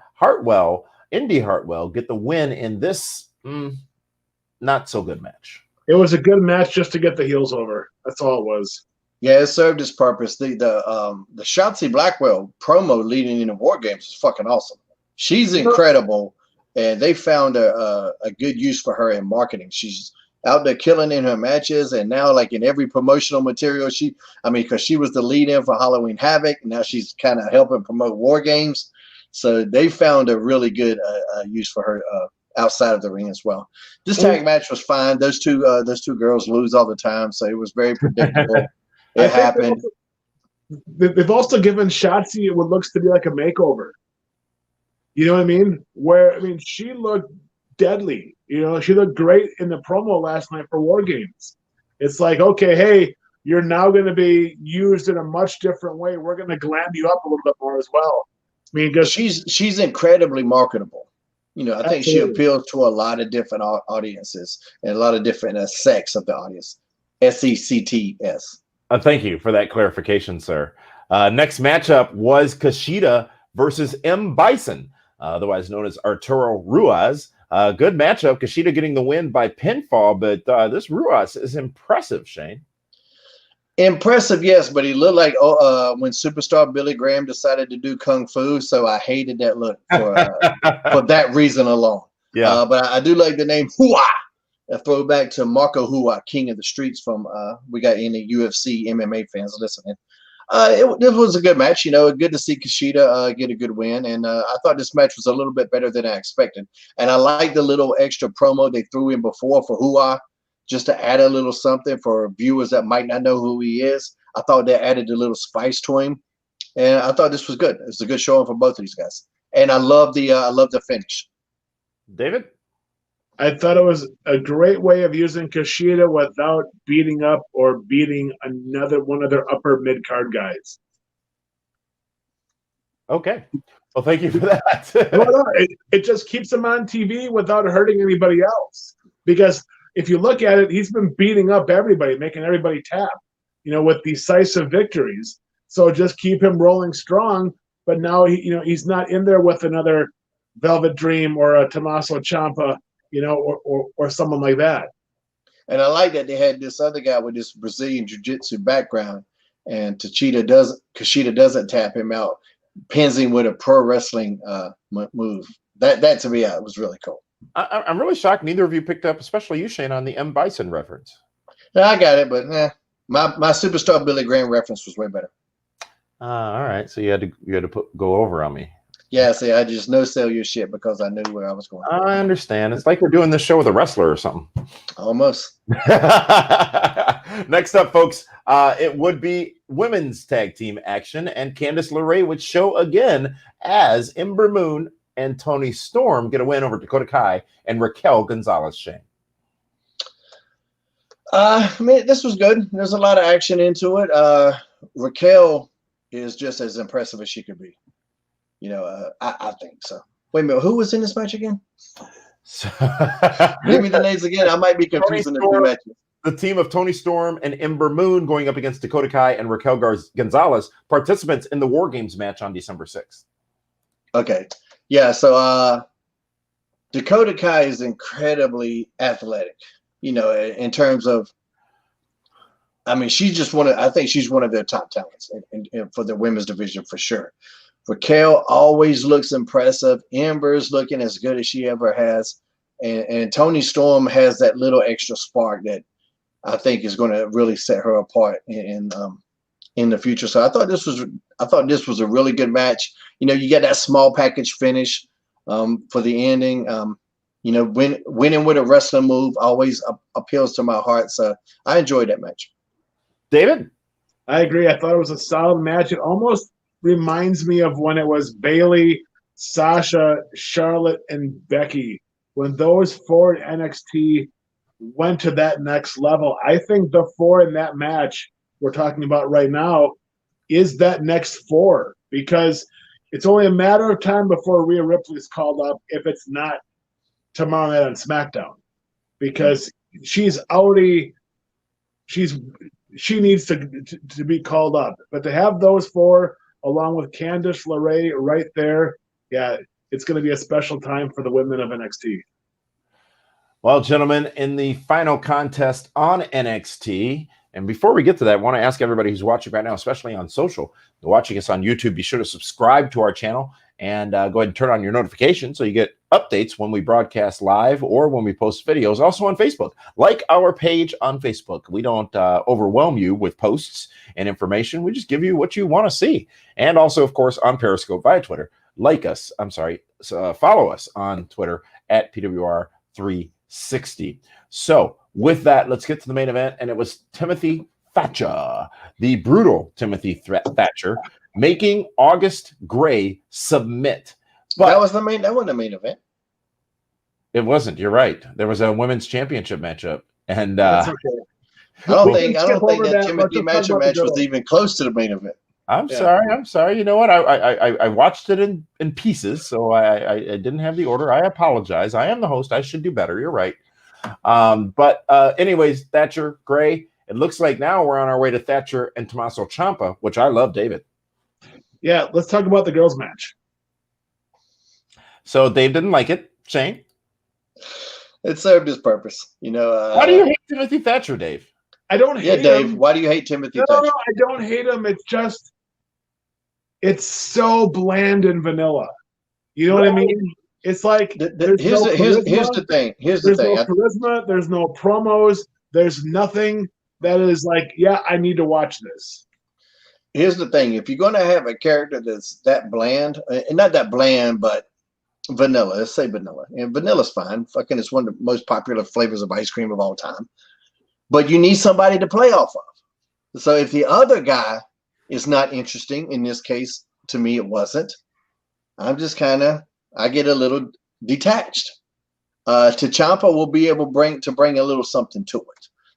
Indy Hartwell, get the win in this not so good match. It was a good match just to get the heels over. That's all it was. Yeah, it served its purpose. The Shotzi Blackwell promo leading into War Games is fucking awesome. She's incredible, and they found a good use for her in marketing. She's out there killing in her matches, and now like in every promotional material, because she was the lead-in for Halloween Havoc, and now she's kind of helping promote War Games. So they found a really good use for her outside of the ring as well. This tag match was fine. Those two girls lose all the time, so it was very predictable. It happened. They've also given Shotzi what looks to be like a makeover. You know what I mean? She looked deadly. You know, she looked great in the promo last night for War Games. It's like, okay, hey, you're now going to be used in a much different way. We're going to glam you up a little bit more as well. I mean, because she's incredibly marketable. You know, I think she Absolutely. appeals to a lot of different audiences and a lot of different sects of the audience. SECTS. Thank you for that clarification, sir. Next matchup was Kushida versus M. Bison, otherwise known as Arturo Ruiz. Good matchup. Kushida getting the win by pinfall, but this Ruiz is impressive, Shane. Impressive, yes, but he looked like when superstar Billy Graham decided to do Kung Fu, so I hated that look for that reason alone. Yeah. But I do like the name Hua, a throwback to Marco Hua, King of the Streets from we got any UFC MMA fans listening. It was a good match, you know, good to see Kushida get a good win, and I thought this match was a little bit better than I expected. And I like the little extra promo they threw in before for Hua, just to add a little something for viewers that might not know who he is. I thought that added a little spice to him, and I thought this was good. It was a good showing for both of these guys, and I love the finish. David? I thought it was a great way of using Kushida without beating up or beating another one of their upper mid-card guys. Okay. Well, thank you for that. It just keeps him on TV without hurting anybody else. Because if you look at it, he's been beating up everybody, making everybody tap, you know, with decisive victories. So just keep him rolling strong. But now he's not in there with another Velvet Dream or a Tommaso Ciampa, you know, or someone like that. And I like that they had this other guy with this Brazilian jiu-jitsu background, and Kushida doesn't tap him out, pins him with a pro wrestling move. That to me was really cool. I'm really shocked neither of you picked up, especially you, Shane, on the M. Bison reference. No, I got it, but my superstar Billy Graham reference was way better. All right, so you had to go over on me. Yeah, see, I just no-sell your shit because I knew where I was going. I understand. It's like we're doing this show with a wrestler or something. Almost. Next up, folks, it would be women's tag team action, and Candice LeRae would show again as Ember Moon and Toni Storm get a win over Dakota Kai and Raquel Gonzalez. Shane. This was good. There's a lot of action into it. Raquel is just as impressive as she could be. You know, I think so. Wait a minute, who was in this match again? Give me the names again. I might be confusing the two matches. The team of Toni Storm and Ember Moon going up against Dakota Kai and Raquel Gonzalez, participants in the War Games match on December 6th. Okay. Yeah, so Dakota Kai is incredibly athletic, you know, in terms of, I mean, I think she's one of their top talents for the women's division for sure. Raquel always looks impressive. Ember's looking as good as she ever has. And Toni Storm has that little extra spark that I think is going to really set her apart in the future. So I thought this was a really good match. You know, you get that small package finish for the ending. You know, winning with a wrestling move always appeals to my heart. So I enjoyed that match. David? I agree. I thought it was a solid match. It almost reminds me of when it was Bayley, Sasha, Charlotte, and Becky. When those four in NXT went to that next level, I think the four in that match we're talking about right now is that next four, because it's only a matter of time before Rhea Ripley is called up if it's not tomorrow night on SmackDown, because she needs to be called up. But to have those four along with Candice LeRae right there, yeah, it's going to be a special time for the women of NXT. Well, gentlemen, in the final contest on NXT, and before we get to that, I want to ask everybody who's watching right now, especially on social, watching us on YouTube, be sure to subscribe to our channel And go ahead and turn on your notifications so you get updates when we broadcast live or when we post videos. Also on Facebook. Like our page on Facebook. We don't overwhelm you with posts and information. We just give you what you want to see. And also, of course, on Periscope via Twitter. Follow us on Twitter at PWR360. So with that, let's get to the main event. And it was Timothy Thatcher, the brutal Timothy Thatcher, making August Gray submit. But that wasn't the main event. It wasn't. You're right. There was a women's championship matchup, and That's okay. I don't think that Timothy Thatcher match was even close to the main event. I'm sorry. You know what? I watched it in pieces, so I didn't have the order. I apologize. I am the host. I should do better. You're right. But anyways, Thatcher, Gray. It looks like now we're on our way to Thatcher and Tommaso Ciampa, which I love, David. Yeah, let's talk about the girls' match. So Dave didn't like it. Shane? It served its purpose. Why do you hate Timothy Thatcher, Dave? I don't hate him. Dave, why do you hate Timothy Thatcher? No, I don't hate him. It's just, it's so bland and vanilla. You know what I mean? It's like, here's the thing. Here's the thing. There's no charisma. There's no promos. There's nothing that is like, yeah, I need to watch this. Here's the thing. If you're going to have a character that's that bland, and not that bland, but vanilla, let's say vanilla. And vanilla's fine. Fucking it's one of the most popular flavors of ice cream of all time. But you need somebody to play off of. So if the other guy is not interesting, in this case, to me it wasn't, I'm just I get a little detached. Ciampa will be able to bring a little something to it.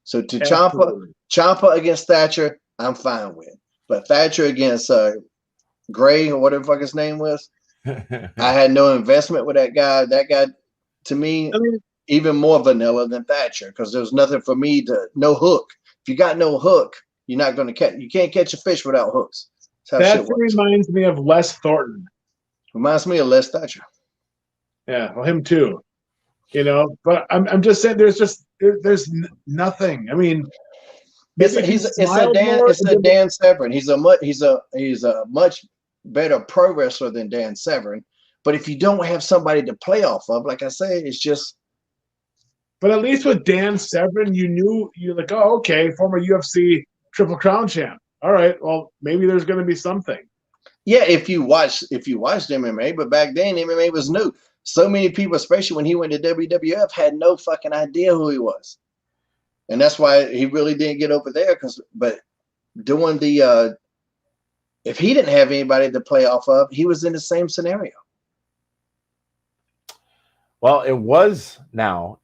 So Ciampa against Thatcher, I'm fine with. But Thatcher against Gray, or whatever the fuck his name was, I had no investment with that guy. That guy, to me, even more vanilla than Thatcher, because there's nothing for me no hook. If you got no hook, you're not going to catch. You can't catch a fish without hooks. That reminds me of Les Thornton. Reminds me of Les Thatcher. Yeah, well, him too. But I'm just saying, there's nothing. I mean, it's a Dan Severn. He's a much better pro wrestler than Dan Severn. But if you don't have somebody to play off of, like I say, it's just. But at least with Dan Severn, you're like, oh, okay, former UFC Triple Crown champ. All right, well, maybe there's going to be something. Yeah, if you watched MMA, but back then MMA was new. So many people, especially when he went to WWF, had no fucking idea who he was. And that's why he really didn't get over there. But doing if he didn't have anybody to play off of, he was in the same scenario. Well, it is now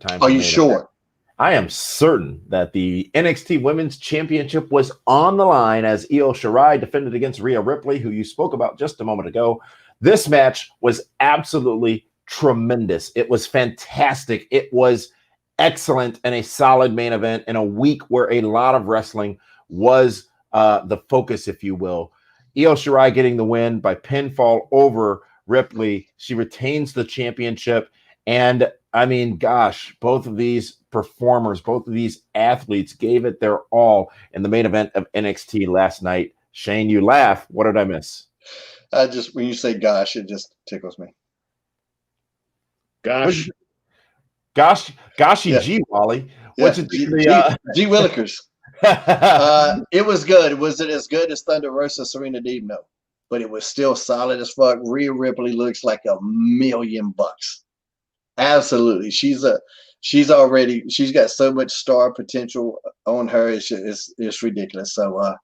time. Are you sure? I am certain that the NXT Women's Championship was on the line as Io Shirai defended against Rhea Ripley, who you spoke about just a moment ago. This match was absolutely tremendous. It was fantastic. It was excellent and a solid main event in a week where a lot of wrestling was the focus, if you will. Io Shirai getting the win by pinfall over Ripley. She retains the championship. And I mean, gosh, both of these performers, both of these athletes gave it their all in the main event of NXT last night. Shane, you laugh. What did I miss? When you say gosh, it just tickles me. Gosh. Goshy Yeah. G, Wally. Yeah, G Willikers. It was good. Was it as good as Thunder Rosa, Serena Deeb? No. But it was still solid as fuck. Rhea Ripley looks like $1,000,000. Absolutely. She's got so much star potential on her. It's ridiculous. So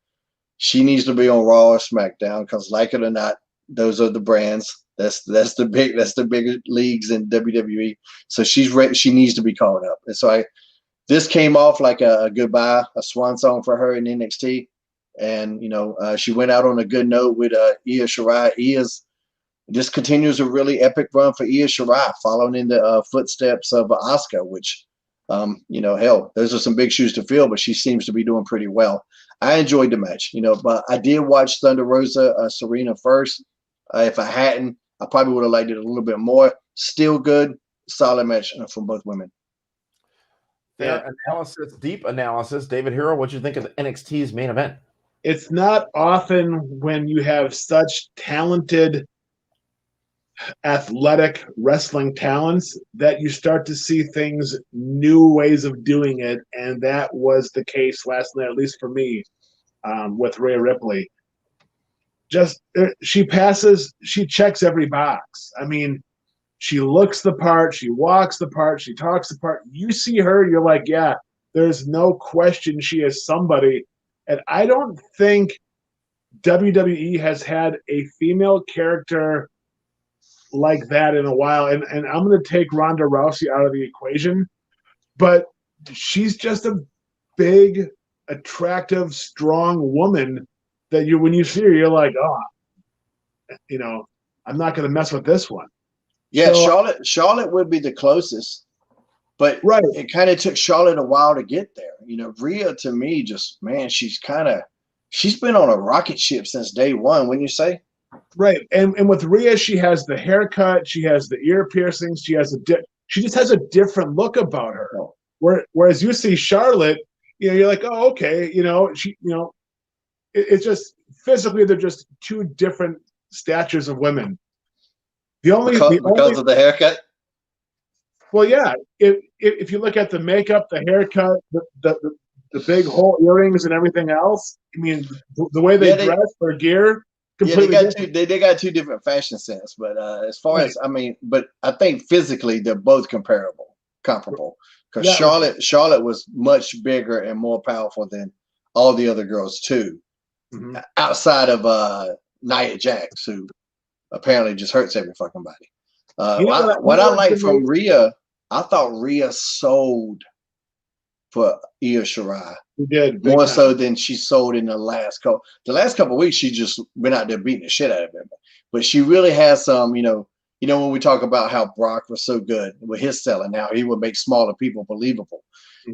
she needs to be on Raw or SmackDown, because like it or not, those are the brands. That's the bigger leagues in WWE. So she's ready. She needs to be called up. And so this came off like a goodbye, a swan song for her in NXT. And she went out on a good note with Io Shirai. This continues a really epic run for Io Shirai, following in the footsteps of Asuka, which, hell, those are some big shoes to fill, but she seems to be doing pretty well. I enjoyed the match, but I did watch Thunder Rosa, Serena first. If I hadn't, I probably would have liked it a little bit more. Still good, solid match from both women. Deep analysis. David Hero, what do you think of NXT's main event? it's not often when you have such talented, athletic wrestling talents that you start to see things, new ways of doing it, and that was the case last night, at least for me, with Rhea Ripley. Just she checks every box. I mean, she looks the part, she walks the part, she talks the part. You see her, you're like, yeah, there's no question she is somebody. And I don't think WWE has had a female character like that in a while. And I'm going to take Ronda Rousey out of the equation, but she's just a big, attractive, strong woman that when you see her, you're like, oh, I'm not going to mess with this one. Yeah, So, Charlotte would be the closest, but right. It kind of took Charlotte a while to get there. Rhea, to me, just, man, she's been on a rocket ship since day one, wouldn't you say? Right. And with Rhea, she has the haircut, she has the ear piercings, she just has a different look about her. Oh. Whereas you see Charlotte, you're like, oh, okay, it's just physically they're just two different statures of women. Because of the haircut? Well, yeah. If you look at the makeup, the haircut, the big hole earrings and everything else, I mean, the way they dress, their gear, completely different. They got two different fashion sense, but as far as but I think physically they're both comparable. Because Charlotte was much bigger and more powerful than all the other girls too, outside of Nia Jax, who apparently just hurts every fucking body. What I like from Rhea, I thought Rhea sold for Io Shirai. She did more so than she sold in the last couple. The last couple of weeks, she just been out there beating the shit out of him. But she really has some, when we talk about how Brock was so good with his selling, how he would make smaller people believable.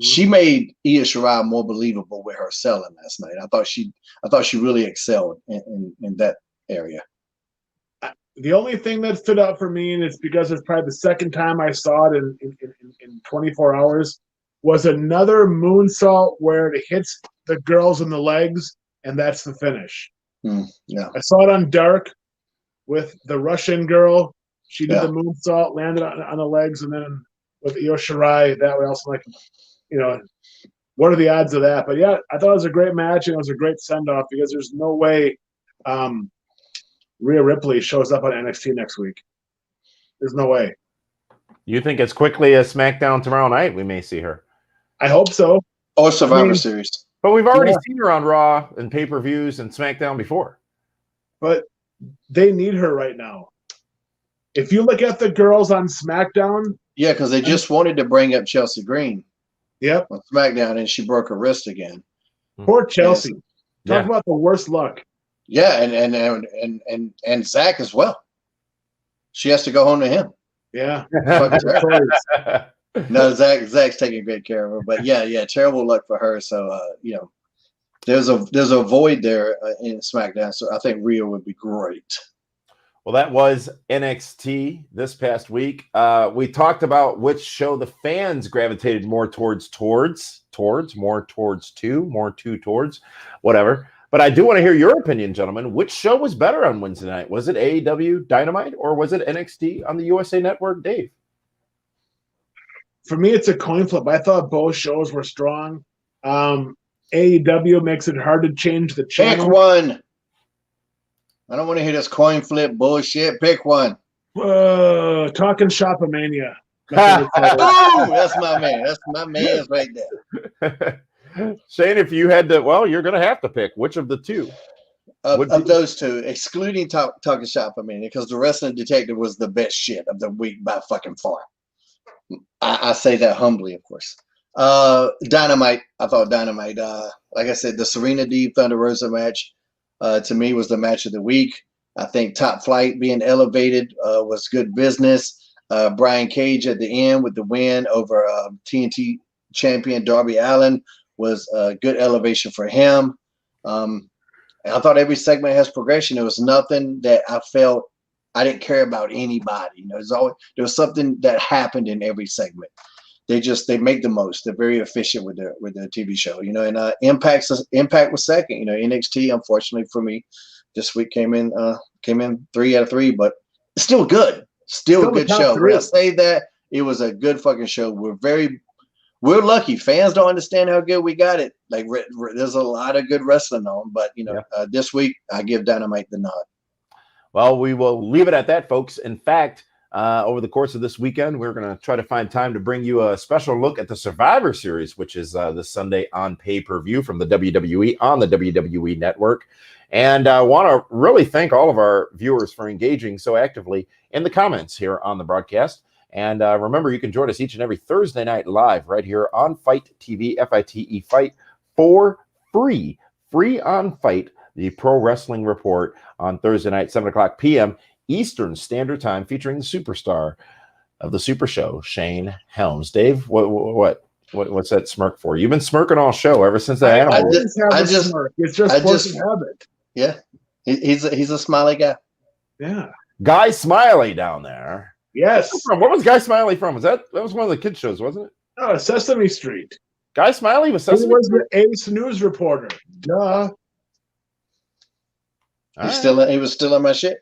She made Io Shirai more believable with her selling last night. I thought she really excelled in that area. The only thing that stood out for me, and it's because it's probably the second time I saw it in 24 hours, was another moonsault where it hits the girls in the legs, and that's the finish. Yeah, I saw it on Dark with the Russian girl. She did the moonsault, landed on the legs, and then with Io Shirai that way. Also, like, what are the odds of that? But yeah, I thought it was a great match, and it was a great send off because there's no way Rhea Ripley shows up on NXT next week. There's no way. You think as quickly as SmackDown tomorrow night we may see her? I hope so. Or Survivor Series. But we've already seen her on Raw and pay-per-views and SmackDown before. But they need her right now. If you look at the girls on SmackDown. Yeah, because they just wanted to bring up Chelsea Green. Yep. On SmackDown, and she broke her wrist again. Poor Chelsea. Talk about the worst luck. Yeah, and Zach as well. She has to go home to him. Yeah. No, Zach's taking great care of her, but yeah, terrible luck for her. So there's a void there in SmackDown. So I think Rhea would be great. Well, that was NXT this past week. We talked about which show the fans gravitated more towards, whatever. But I do want to hear your opinion, gentlemen. Which show was better on Wednesday night? Was it AEW Dynamite or was it NXT on the USA Network, Dave? For me, it's a coin flip. I thought both shows were strong. AEW makes it hard to change the channel. Pick one. I don't want to hear this coin flip bullshit. Pick one. Talking Shopomania. Oh, that's my man. That's my man's right there. Shane, if you had to, well, you're going to have to pick which of the two. Of those two, excluding Talking Shopomania, because the Wrestling Detective was the best shit of the week by fucking far. I say that humbly, of course. Dynamite, I thought Dynamite, like I said, the Serena Deeb Thunder Rosa match, to me was the match of the week. I think Top Flight being elevated was good business. Brian Cage at the end with the win over TNT champion Darby Allin was a good elevation for him. And I thought every segment has progression. There was nothing that I felt I didn't care about anybody. There was something that happened in every segment. they make the most. They're very efficient with their TV show, you know. And Impact was second. You know, NXT, unfortunately for me, this week came in 3 out of 3, but it's still good. Still a good show. When I say that, it was a good fucking show. We're lucky. Fans don't understand how good we got it. Like there's a lot of good wrestling on, but you know, this week I give Dynamite the nod. Well, we will leave it at that, folks. In fact, over the course of this weekend, we're going to try to find time to bring you a special look at the Survivor Series, which is this Sunday on pay-per-view from the WWE on the WWE Network. And I want to really thank all of our viewers for engaging so actively in the comments here on the broadcast. And remember, you can join us each and every Thursday night live right here on Fight TV, FITE Fight, for free on Fight, the Pro Wrestling Report on Thursday night, 7 o'clock p.m. Eastern Standard Time, featuring the superstar of the Super Show, Shane Helms. Dave, what's that smirk for? You've been smirking all show ever since that animal. It's just force of habit. Yeah, he's a smiley guy. Yeah, Guy Smiley down there. Yes. What was Guy Smiley from? That was one of the kids shows, wasn't it? Oh, Sesame Street. Guy Smiley was Sesame. He was the Ace News reporter. Duh. He was still on my shit.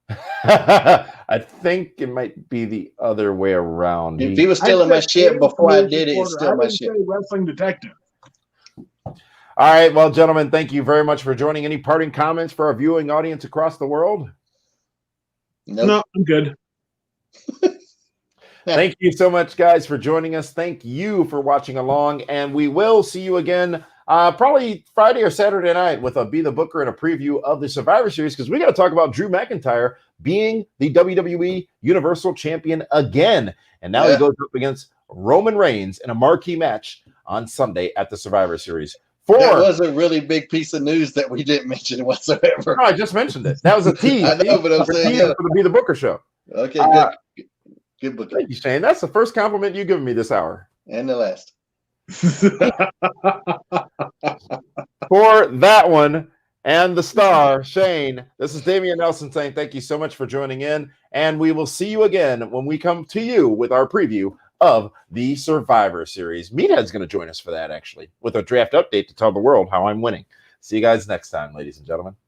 I think it might be the other way around. If he was still in my shit before I did it, it's still my shit. Wrestling detective. All right, well, gentlemen, thank you very much for joining. Any parting comments for our viewing audience across the world? Nope. No, I'm good. Thank you so much, guys, for joining us. Thank you for watching along, and we will see you again probably Friday or Saturday night with a Be the Booker and a preview of the Survivor Series, because we got to talk about Drew McIntyre being the WWE Universal Champion again. And now he goes up against Roman Reigns in a marquee match on Sunday at the Survivor Series. That was a really big piece of news that we didn't mention whatsoever. No, I just mentioned it. That was a tease. I know, but I'm saying for the Be the Booker show. Okay, good. Good book. Thank you, Shane. That's the first compliment you've given me this hour. And the last. For that one and the star, Shane, this is Damian Nelson saying thank you so much for joining in. And we will see you again when we come to you with our preview of the Survivor Series. Meathead's going to join us for that, actually, with a draft update to tell the world how I'm winning. See you guys next time, ladies and gentlemen.